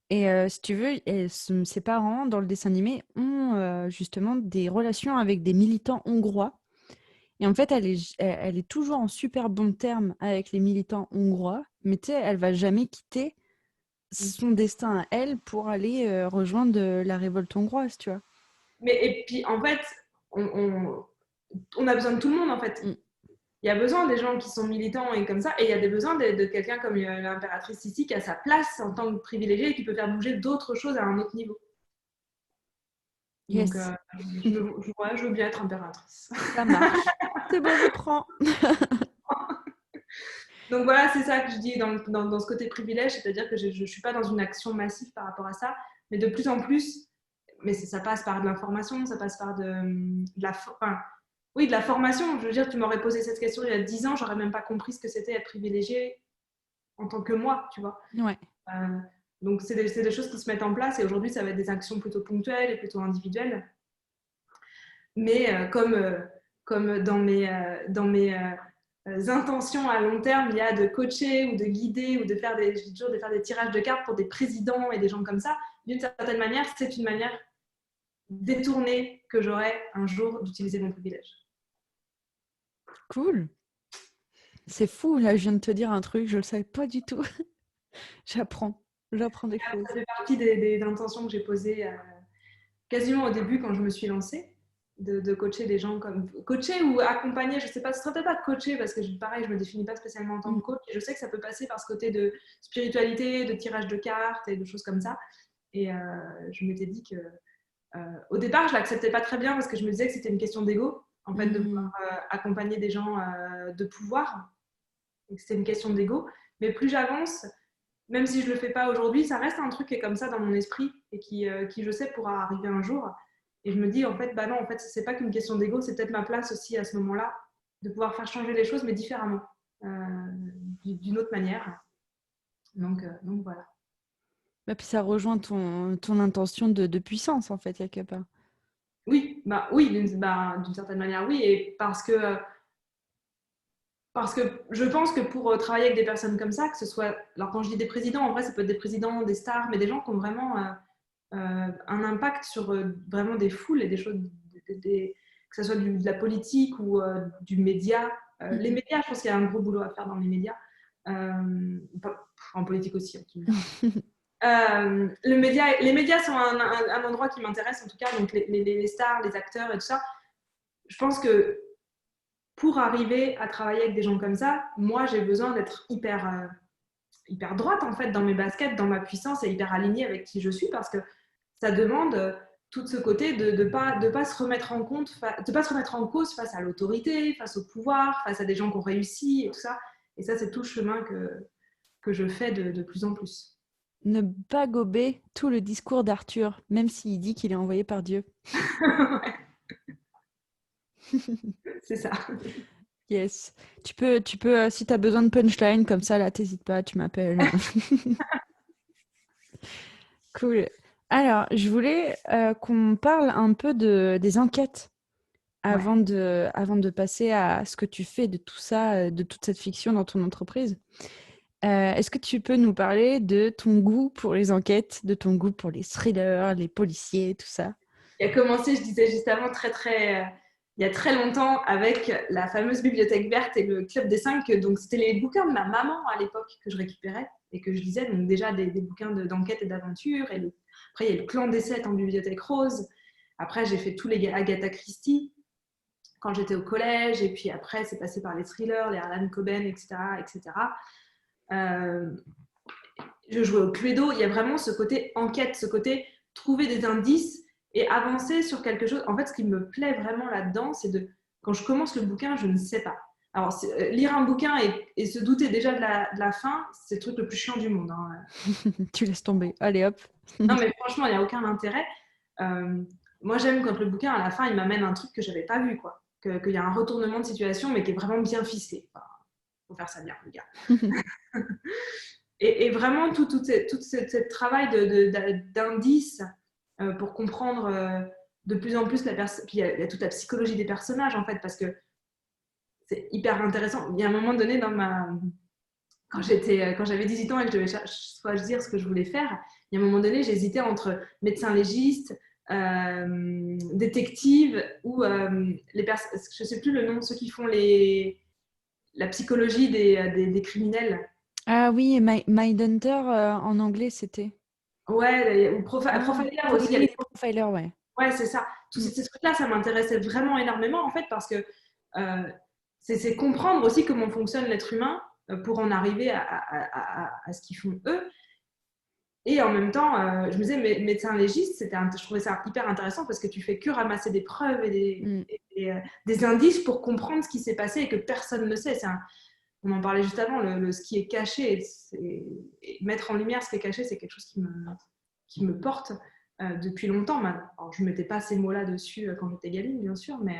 Et si tu veux, ses parents, dans le dessin animé, ont justement des relations avec des militants hongrois. Et en fait, elle est toujours en super bon terme avec les militants hongrois, mais tu sais, elle va jamais quitter son destin à elle pour aller rejoindre la révolte hongroise, tu vois. Mais et puis en fait, on a besoin de tout le monde en fait. Mm. Il y a besoin des gens qui sont militants et comme ça, et il y a des besoins de quelqu'un comme l'impératrice Sissi qui a sa place en tant que privilégiée et qui peut faire bouger d'autres choses à un autre niveau. Donc, Yes, ouais, je veux bien être impératrice. ça marche. C'est bon, je prends. Donc voilà, c'est ça que je dis dans ce côté privilège, c'est-à-dire que je ne suis pas dans une action massive par rapport à ça, mais de plus en plus, mais ça passe par de l'information, ça passe par oui, de la formation. Je veux dire, tu m'aurais posé cette question il y a 10 ans, j'aurais même pas compris ce que c'était être privilégié en tant que moi, tu vois. Ouais. Donc c'est des choses qui se mettent en place et aujourd'hui, ça va être des actions plutôt ponctuelles et plutôt individuelles. Mais comme dans mes intentions à long terme, il y a de coacher ou de guider ou de faire des tirages de cartes pour des présidents et des gens comme ça, d'une certaine manière, c'est une manière détournée que j'aurai un jour d'utiliser mon privilège. Cool. C'est fou, là, je viens de te dire un truc, je le savais pas du tout. J'apprends des choses. Ça fait partie des intentions que j'ai posées quasiment au début quand je me suis lancée, de coacher des gens comme coacher ou accompagner, je sais pas, ce serait peut-être pas coacher parce que pareil, je me définis pas spécialement en tant que coach. Et je sais que ça peut passer par ce côté de spiritualité, de tirage de cartes et de choses comme ça. Et je m'étais dit que au départ, je l'acceptais pas très bien parce que je me disais que c'était une question d'ego, en fait, de pouvoir accompagner des gens de pouvoir, et que c'était une question d'ego. Mais plus j'avance, même si je le fais pas aujourd'hui, ça reste un truc qui est comme ça dans mon esprit et qui je sais pourra arriver un jour. Et je me dis, en fait, bah non, en fait, c'est pas qu'une question d'ego, c'est peut-être ma place aussi à ce moment-là de pouvoir faire changer les choses, mais différemment, d'une autre manière. Donc voilà. Et puis ça rejoint ton intention de puissance, en fait, quelque part. Oui, d'une certaine manière, oui. Et parce que je pense que pour travailler avec des personnes comme ça, que ce soit, alors quand je dis des présidents, en vrai, ça peut être des présidents, des stars, mais des gens qui ont vraiment un impact sur vraiment des foules et des choses, que ce soit de la politique ou du média. Les médias, je pense qu'il y a un gros boulot à faire dans les médias. En politique aussi, hein, tu me diras. Les médias sont un endroit qui m'intéresse en tout cas, donc les stars, les acteurs et tout ça. Je pense que pour arriver à travailler avec des gens comme ça, moi j'ai besoin d'être hyper droite en fait dans mes baskets, dans ma puissance et hyper alignée avec qui je suis parce que ça demande tout ce côté de pas se remettre en compte, de pas se remettre en cause face à l'autorité, face au pouvoir, face à des gens qui ont réussi et tout ça. Et ça, c'est tout le chemin que je fais de plus en plus. Ne pas gober tout le discours d'Arthur, même s'il dit qu'il est envoyé par Dieu. C'est ça. Yes. Tu peux si tu as besoin de punchline comme ça, là, t'hésites pas, tu m'appelles. Cool. Alors, je voulais qu'on parle un peu des enquêtes Ouais. avant de passer à ce que tu fais de tout ça, de toute cette fiction dans ton entreprise. Est-ce que tu peux nous parler de ton goût pour les enquêtes, de ton goût pour les thrillers, les policiers, tout ça? Il a commencé, je disais juste avant, il y a très longtemps avec la fameuse bibliothèque verte et le club des 5. Donc, c'était les bouquins de ma maman à l'époque que je récupérais et que je lisais. Donc, déjà des bouquins d'enquête et d'aventure. Après, il y a le clan des 7 en bibliothèque rose. Après, j'ai fait tous les Agatha Christie quand j'étais au collège. Et puis après, c'est passé par les thrillers, les Harlan Coben, etc. etc. Je jouais au Cluedo. Il y a vraiment ce côté enquête, ce côté trouver des indices et avancer sur quelque chose. En fait, ce qui me plaît vraiment là-dedans, c'est quand je commence le bouquin, je ne sais pas. Alors, lire un bouquin et se douter déjà de la fin, c'est le truc le plus chiant du monde. Hein. Tu laisses tomber. Allez hop. Non, mais franchement, il n'y a aucun intérêt. Moi, j'aime quand le bouquin, à la fin, il m'amène un truc que je n'avais pas vu, quoi. Qu'il y a un retournement de situation, mais qui est vraiment bien ficelé. Il faut faire ça bien, les gars. Et vraiment, tout ce travail d'indices pour comprendre de plus en plus la personne. Puis il y a toute la psychologie des personnages, en fait, parce que c'est hyper intéressant. Il y a un moment donné quand j'avais 18 ans et que je devais choisir ce que je voulais faire, il y a un moment donné, j'hésitais entre médecin légiste, détective ou les personnes, je ne sais plus le nom, ceux qui font la psychologie des criminels. Ah oui, Mindhunter, en anglais, c'était. Ouais, ou Ah, profiler aussi. oui, les profilers, ouais. Ouais, c'est ça. Tous Mm. ces trucs-là, ça m'intéressait vraiment énormément, en fait, parce que euh, c'est comprendre aussi comment fonctionne l'être humain pour en arriver à ce qu'ils font eux. Et en même temps, je me disais, médecin légiste, je trouvais ça hyper intéressant parce que tu fais que ramasser des preuves et Mm. des indices pour comprendre ce qui s'est passé et que personne ne sait. On en parlait juste avant, ce qui est caché, et mettre en lumière ce qui est caché, c'est quelque chose qui me porte depuis longtemps. Alors, je ne mettais pas ces mots-là dessus quand j'étais gamine, bien sûr, mais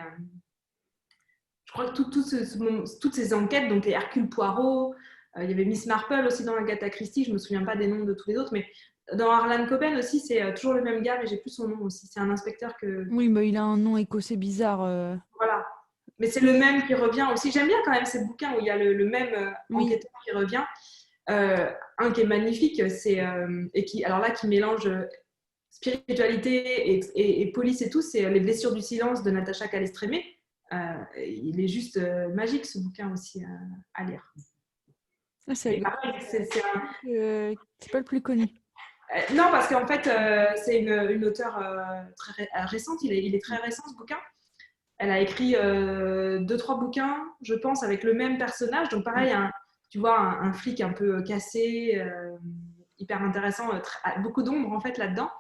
je crois que toutes ces enquêtes, donc les Hercule Poirot, il y avait Miss Marple aussi dans Agatha Christie, je ne me souviens pas des noms de tous les autres, mais dans Harlan Coben aussi, c'est toujours le même gars, mais j'ai plus son nom aussi. C'est un inspecteur que. Oui, bah, il a un nom écossais bizarre. Voilà. Mais c'est le même qui revient aussi. J'aime bien quand même ces bouquins où il y a le même Oui. enquêteur qui revient. Un qui est magnifique, et alors là, qui mélange spiritualité et police et tout, c'est Les blessures du silence de Natacha Calestrémé. Il est juste magique ce bouquin aussi à lire. Ah, Et pareil, c'est pas le plus connu. non, parce qu'en fait, c'est une auteure très récente. Il est très récent ce bouquin. Elle a écrit 2-3 bouquins, je pense, avec le même personnage. Donc pareil, tu vois, un flic un peu cassé, hyper intéressant, beaucoup d'ombre en fait là-dedans.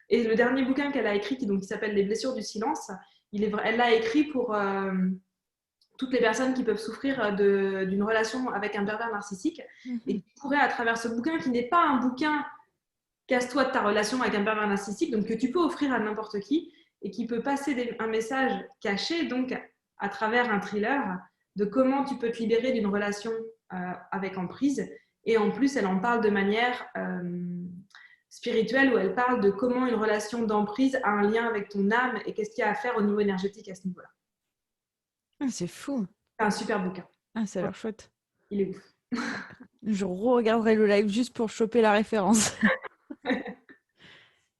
Et le dernier bouquin qu'elle a écrit, qui s'appelle Les blessures du silence, elle l'a écrit pour toutes les personnes qui peuvent souffrir d'une relation avec un pervers narcissique et Mhm. qui pourraient, à travers ce bouquin, qui n'est pas un bouquin casse-toi de ta relation avec un pervers narcissique, donc que tu peux offrir à n'importe qui et qui peut passer un message caché, donc à travers un thriller, de comment tu peux te libérer d'une relation avec emprise. Et en plus, elle en parle de manière spirituelle, où elle parle de comment une relation d'emprise a un lien avec ton âme et qu'est-ce qu'il y a à faire au niveau énergétique à ce niveau-là. Ah, c'est fou. C'est un super bouquin. Ah, ça a l'air chouette. Il est ouf. Je regarderai le live juste pour choper la référence.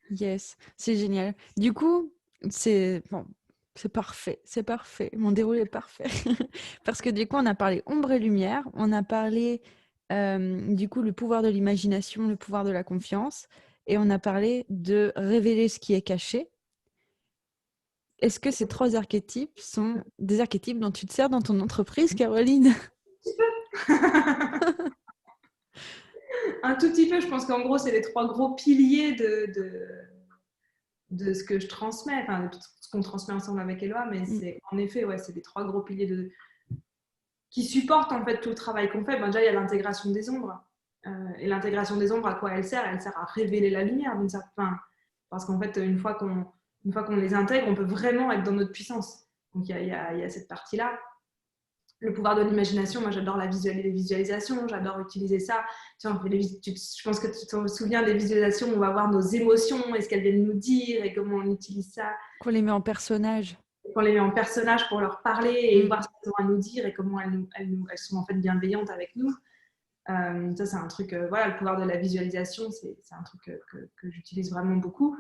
Yes, c'est génial. Du coup, c'est bon, c'est parfait, c'est parfait. Mon déroulé est parfait. Parce que du coup, on a parlé ombre et lumière, on a parlé du coup le pouvoir de l'imagination, le pouvoir de la confiance, et on a parlé de révéler ce qui est caché. Est-ce que ces 3 archétypes sont des archétypes dont tu te sers dans ton entreprise, Caroline? Un tout petit peu, je pense qu'en gros, c'est les 3 gros piliers de ce que je transmets, enfin, de tout ce qu'on transmet ensemble avec Eloi, mais Mm. c'est en effet, ouais, c'est les 3 gros piliers qui supportent en fait tout le travail qu'on fait. Ben, déjà, il y a l'intégration des ombres. Et l'intégration des ombres, à quoi elle sert? Elle sert à révéler la lumière d'une certaine façon. Parce qu'en fait, une fois qu'on les intègre, on peut vraiment être dans notre puissance. Donc, il y a cette partie-là. Le pouvoir de l'imagination, moi j'adore les visualisations, j'adore utiliser ça. Tu vois, je pense que tu te souviens des visualisations où on va voir nos émotions et ce qu'elles viennent nous dire et comment on utilise ça. Qu'on les met en personnage. Qu'on les met en personnage pour leur parler et Mm. voir ce qu'elles ont à nous dire et comment elles sont en fait bienveillantes avec nous. Ça, c'est un truc, voilà, le pouvoir de la visualisation, c'est un truc que j'utilise vraiment beaucoup.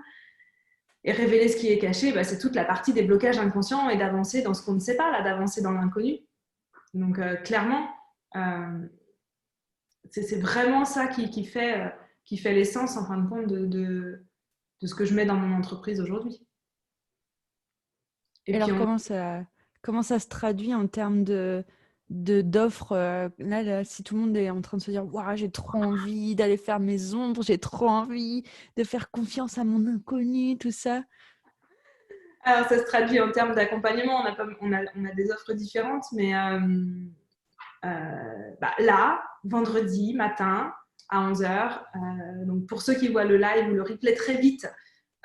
Et révéler ce qui est caché, bah, c'est toute la partie des blocages inconscients et d'avancer dans ce qu'on ne sait pas, là, d'avancer dans l'inconnu. Donc, clairement, c'est vraiment ça qui fait l'essence, en fin de compte, de ce que je mets dans mon entreprise aujourd'hui. Et Et puis, alors, comment ça se traduit en termes d'offres là, si tout le monde est en train de se dire waouh, j'ai trop envie d'aller faire mes ombres, j'ai trop envie de faire confiance à mon inconnu, tout ça. alors, ça se traduit en termes d'accompagnement. On a des offres différentes, mais bah, là, vendredi matin à 11h, donc pour ceux qui voient le live ou le replay très vite,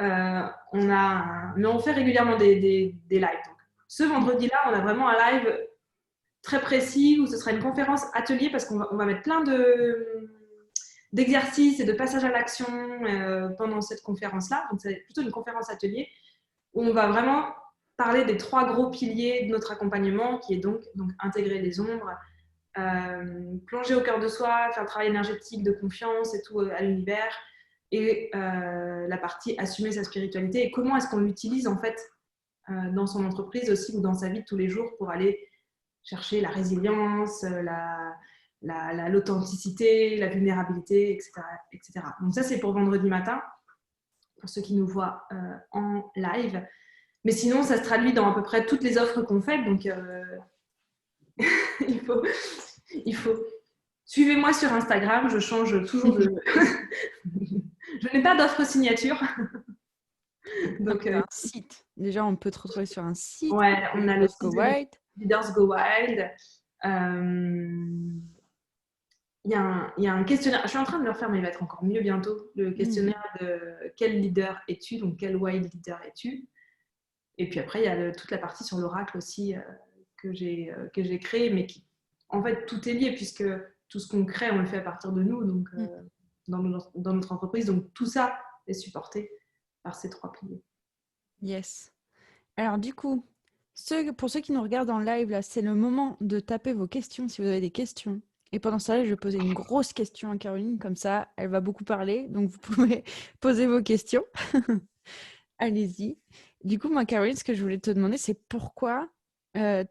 mais on fait régulièrement des lives. Donc, ce vendredi-là, on a vraiment un live très précis où ce sera une conférence atelier parce qu'on va mettre plein d'exercices et de passages à l'action pendant cette conférence-là. Donc, c'est plutôt une conférence atelier où on va vraiment parler des 3 gros piliers de notre accompagnement qui est donc intégrer les ombres, plonger au cœur de soi, faire le travail énergétique de confiance et tout à l'univers, et la partie assumer sa spiritualité et comment est-ce qu'on l'utilise en fait dans son entreprise aussi ou dans sa vie de tous les jours pour aller chercher la résilience, l'authenticité, la vulnérabilité, etc., etc. Donc ça, c'est pour vendredi matin, pour ceux qui nous voient en live. Mais sinon, ça se traduit dans à peu près toutes les offres qu'on fait. Donc, il faut, il faut... Suivez-moi sur Instagram, je change toujours de... Je n'ai pas d'offre signature. Donc, un site. Déjà, on peut te retrouver sur un site. Ouais, on a le Go site Wild. Leaders Go Wild. Il y a un questionnaire, je suis en train de le refaire, mais il va être encore mieux bientôt, le questionnaire de quel leader es-tu, donc quel wild leader es-tu. Et puis après, il y a toute la partie sur l'oracle aussi que j'ai créé, mais qui, en fait, tout est lié puisque tout ce qu'on crée, on le fait à partir de nous, donc dans notre entreprise. Donc tout ça est supporté par ces 3 piliers. Yes. Alors du coup, pour ceux qui nous regardent en live, là, c'est le moment de taper vos questions si vous avez des questions. Et pendant ça, je vais poser une grosse question à Caroline, comme ça, elle va beaucoup parler, donc vous pouvez poser vos questions. Allez-y. Du coup, moi, Caroline, ce que je voulais te demander, c'est pourquoi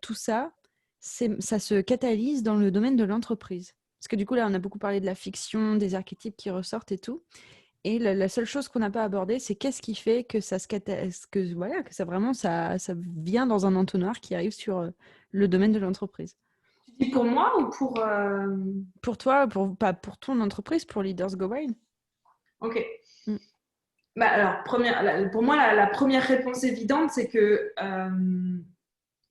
tout ça, ça se catalyse dans le domaine de l'entreprise. Parce que du coup, là, on a beaucoup parlé de la fiction, des archétypes qui ressortent et tout. Et la seule chose qu'on n'a pas abordée, c'est qu'est-ce qui fait que ça que ça vraiment ça vient dans un entonnoir qui arrive sur le domaine de l'entreprise. Tu dis pour moi ou pour Pour toi, pas pour ton entreprise, pour Leaders Go Wild. Ok. Bah alors, pour moi, la première réponse évidente, c'est que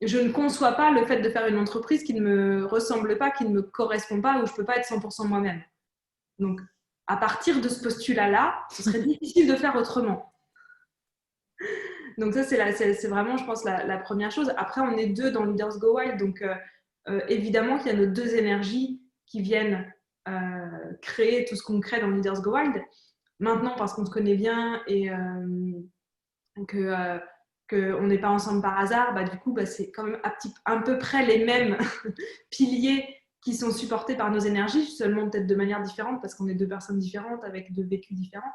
je ne conçois pas le fait de faire une entreprise qui ne me ressemble pas, qui ne me correspond pas, où je ne peux pas être 100% moi-même. Donc, à partir de ce postulat-là, ce serait difficile de faire autrement. Donc ça, c'est vraiment, je pense, la première chose. Après, on est 2 dans Leaders Go Wild, donc évidemment qu'il y a nos 2 énergies qui viennent créer tout ce qu'on crée dans Leaders Go Wild. Maintenant, parce qu'on se connaît bien et qu'on n'est pas ensemble par hasard, bah, du coup, bah, c'est quand même à peu près les mêmes piliers qui sont supportés par nos énergies, seulement peut-être de manière différente parce qu'on est 2 personnes différentes avec 2 vécus différents.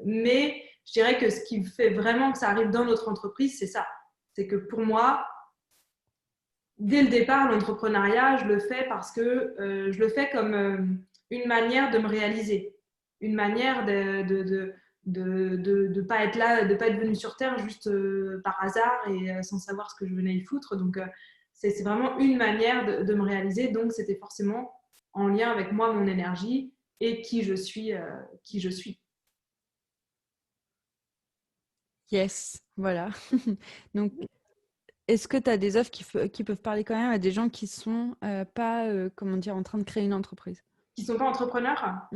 Mais je dirais que ce qui fait vraiment que ça arrive dans notre entreprise, c'est ça. C'est que pour moi, dès le départ, l'entrepreneuriat, je le fais parce que je le fais comme une manière de me réaliser, une manière de pas être là, de pas être venu sur Terre juste par hasard et sans savoir ce que je venais y foutre. Donc, c'est vraiment une manière de me réaliser. Donc, c'était forcément en lien avec moi, mon énergie et qui je suis. Yes, voilà. Donc, est-ce que tu as des offres qui peuvent parler quand même à des gens qui sont pas, comment dire, en train de créer une entreprise? Qui ne sont pas entrepreneurs.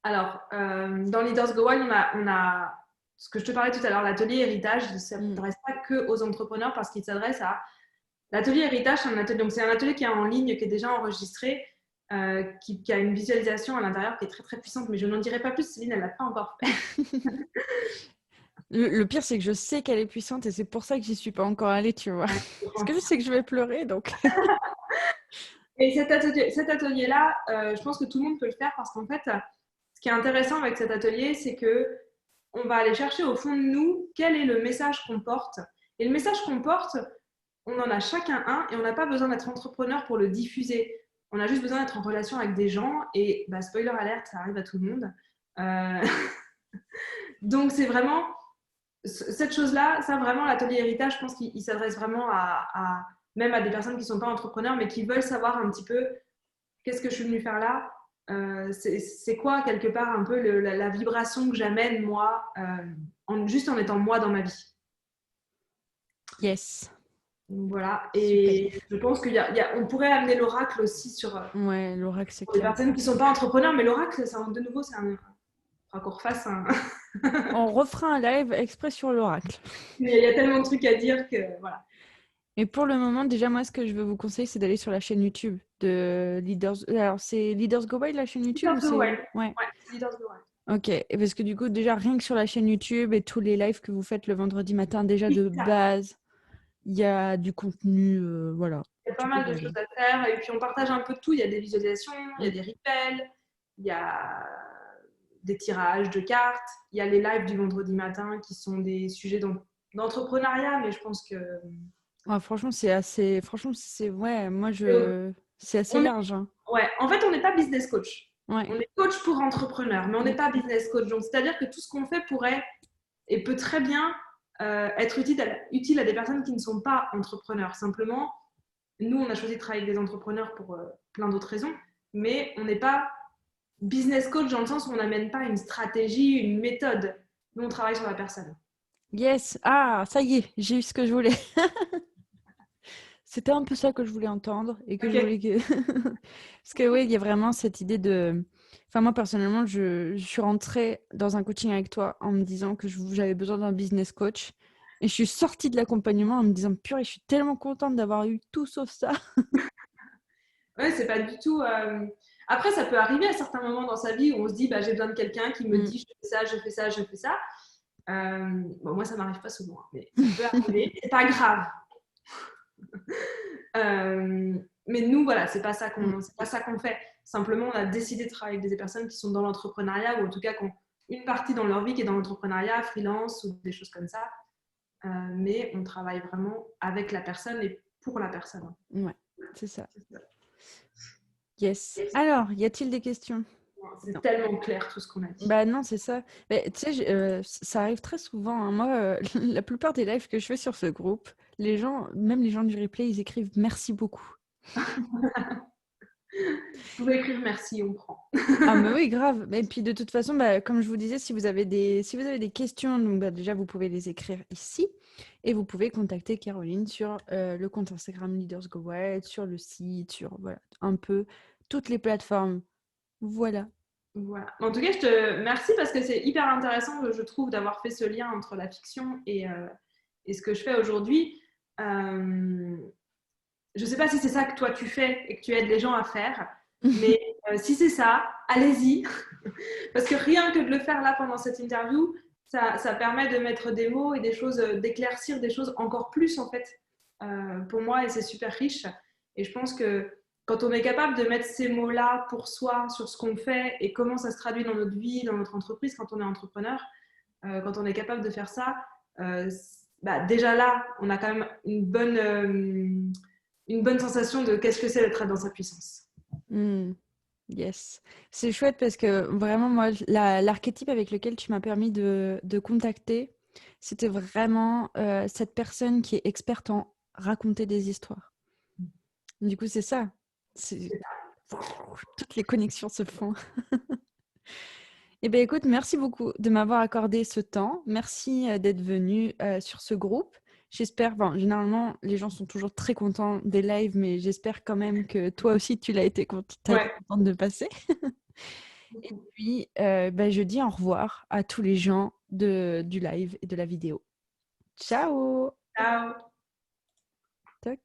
Alors, dans Leaders Go Wild, on a ce que je te parlais tout à l'heure, l'atelier héritage. Ça ne s'adresse pas que aux entrepreneurs parce qu'il s'adresse à l'atelier héritage. C'est un atelier qui est en ligne, qui est déjà enregistré, qui a une visualisation à l'intérieur qui est très très puissante. Mais je n'en dirai pas plus, Céline, elle ne l'a pas encore fait. Le pire, c'est que je sais qu'elle est puissante et c'est pour ça que j'y suis pas encore allée, tu vois. Parce que je sais que je vais pleurer, donc. Et cet atelier-là, je pense que tout le monde peut le faire parce qu'en fait, ce qui est intéressant avec cet atelier, c'est que on va aller chercher au fond de nous quel est le message qu'on porte. Et le message qu'on porte, on en a chacun un et on n'a pas besoin d'être entrepreneur pour le diffuser. On a juste besoin d'être en relation avec des gens et bah, spoiler alert, ça arrive à tout le monde. Donc c'est vraiment cette chose-là, ça vraiment l'atelier héritage, je pense qu'il s'adresse vraiment même à des personnes qui ne sont pas entrepreneurs mais qui veulent savoir un petit peu qu'est-ce que je suis venue faire là, c'est quoi quelque part un peu la vibration que j'amène moi, juste en étant moi dans ma vie. Yes. Donc, voilà, et super. Je pense qu'on pourrait amener l'oracle aussi sur ouais, l'oracle, c'est pour les personnes qui ne sont pas entrepreneurs, mais l'oracle, de nouveau, c'est un... Enfin, qu'on refasse un... On refera un live exprès sur l'oracle. Mais il y a tellement de trucs à dire que voilà. Et pour le moment, déjà, moi, ce que je veux vous conseiller, c'est d'aller sur la chaîne YouTube de Leaders. Alors, c'est Leaders Go Wild, la chaîne YouTube Leaders Go Wild. Ouais, c'est Leaders Go Wild. Ok, et parce que du coup, déjà, rien que sur la chaîne YouTube et tous les lives que vous faites le vendredi matin, déjà de base, Il y a du contenu, voilà, Il y a pas tu peux mal y de choses aller. à faire et puis on partage un peu de tout. Il y a des visualisations, il y a Mm. des rappels, il y a des tirages de cartes, il y a les lives du vendredi matin qui sont des sujets d'entrepreneuriat, mais je pense que Ouais, franchement, c'est, ouais, c'est assez on est, large, hein. ouais, en fait, on n'est pas business coach. Ouais. On est coach pour entrepreneurs, mais on n'est Mm. pas business coach. Donc, c'est-à-dire que tout ce qu'on fait pourrait et peut très bien être utile à des personnes qui ne sont pas entrepreneurs. Simplement, nous, on a choisi de travailler avec des entrepreneurs pour plein d'autres raisons, mais on n'est pas business coach dans le sens où on n'amène pas une stratégie, une méthode. Nous, on travaille sur la personne. Yes. Ah, ça y est, j'ai eu ce que je voulais. C'était un peu ça que je voulais entendre et que je Ok. voulais que... Parce que oui, il y a vraiment cette idée de... Enfin, moi, personnellement, je suis rentrée dans un coaching avec toi en me disant que j'avais besoin d'un business coach. Et je suis sortie de l'accompagnement en me disant, purée, je suis tellement contente d'avoir eu tout sauf ça. Ouais, c'est pas du tout. Après, ça peut arriver à certains moments dans sa vie où on se dit, bah, j'ai besoin de quelqu'un qui me Mm. dit, je fais ça, je fais ça, je fais ça. Bon, moi, ça m'arrive pas souvent, hein, mais ça peut arriver. C'est pas grave. Mais nous, voilà, Mm. c'est pas ça qu'on fait. Simplement, on a décidé de travailler avec des personnes qui sont dans l'entrepreneuriat ou en tout cas qui ont une partie dans leur vie qui est dans l'entrepreneuriat, freelance ou des choses comme ça. Mais on travaille vraiment avec la personne et pour la personne. Ouais, c'est ça. Yes. Alors, y a-t-il des questions? C'est Non. tellement clair tout ce qu'on a dit. Bah non, c'est ça. Mais tu sais, ça arrive très souvent, hein. Moi, la plupart des lives que je fais sur ce groupe, les gens, même les gens du replay, ils écrivent merci beaucoup. Vous pouvez écrire merci, on prend. Ah mais oui, grave. Et puis de toute façon, bah, comme je vous disais, si vous avez des questions, donc bah, déjà vous pouvez les écrire ici et vous pouvez contacter Caroline sur le compte Instagram Leaders Go Wild, sur le site, sur voilà, un peu toutes les plateformes. Voilà. Voilà. En tout cas, je te merci parce que c'est hyper intéressant, je trouve, d'avoir fait ce lien entre la fiction et ce que je fais aujourd'hui. Je ne sais pas si c'est ça que toi tu fais et que tu aides les gens à faire, mais si c'est ça, allez-y. Parce que rien que de le faire là pendant cette interview, ça permet de mettre des mots et des choses, d'éclaircir des choses encore plus en fait pour moi et c'est super riche. Et je pense que quand on est capable de mettre ces mots-là pour soi sur ce qu'on fait et comment ça se traduit dans notre vie, dans notre entreprise quand on est entrepreneur, quand on est capable de faire ça, bah, déjà là, on a quand même une bonne sensation de qu'est-ce que c'est d'être dans sa puissance. Hmm, yes. C'est chouette parce que vraiment, moi, l'archétype avec lequel tu m'as permis de contacter, c'était vraiment cette personne qui est experte en raconter des histoires. Du coup, c'est ça. C'est... Toutes les connexions se font. Eh bien, écoute, merci beaucoup de m'avoir accordé ce temps. Merci d'être venu sur ce groupe. J'espère, bon, généralement, les gens sont toujours très contents des lives, mais j'espère quand même que toi aussi, t'as été Ouais. contente de passer. Et puis, je dis au revoir à tous les gens du live et de la vidéo. Ciao! Ciao. Toc.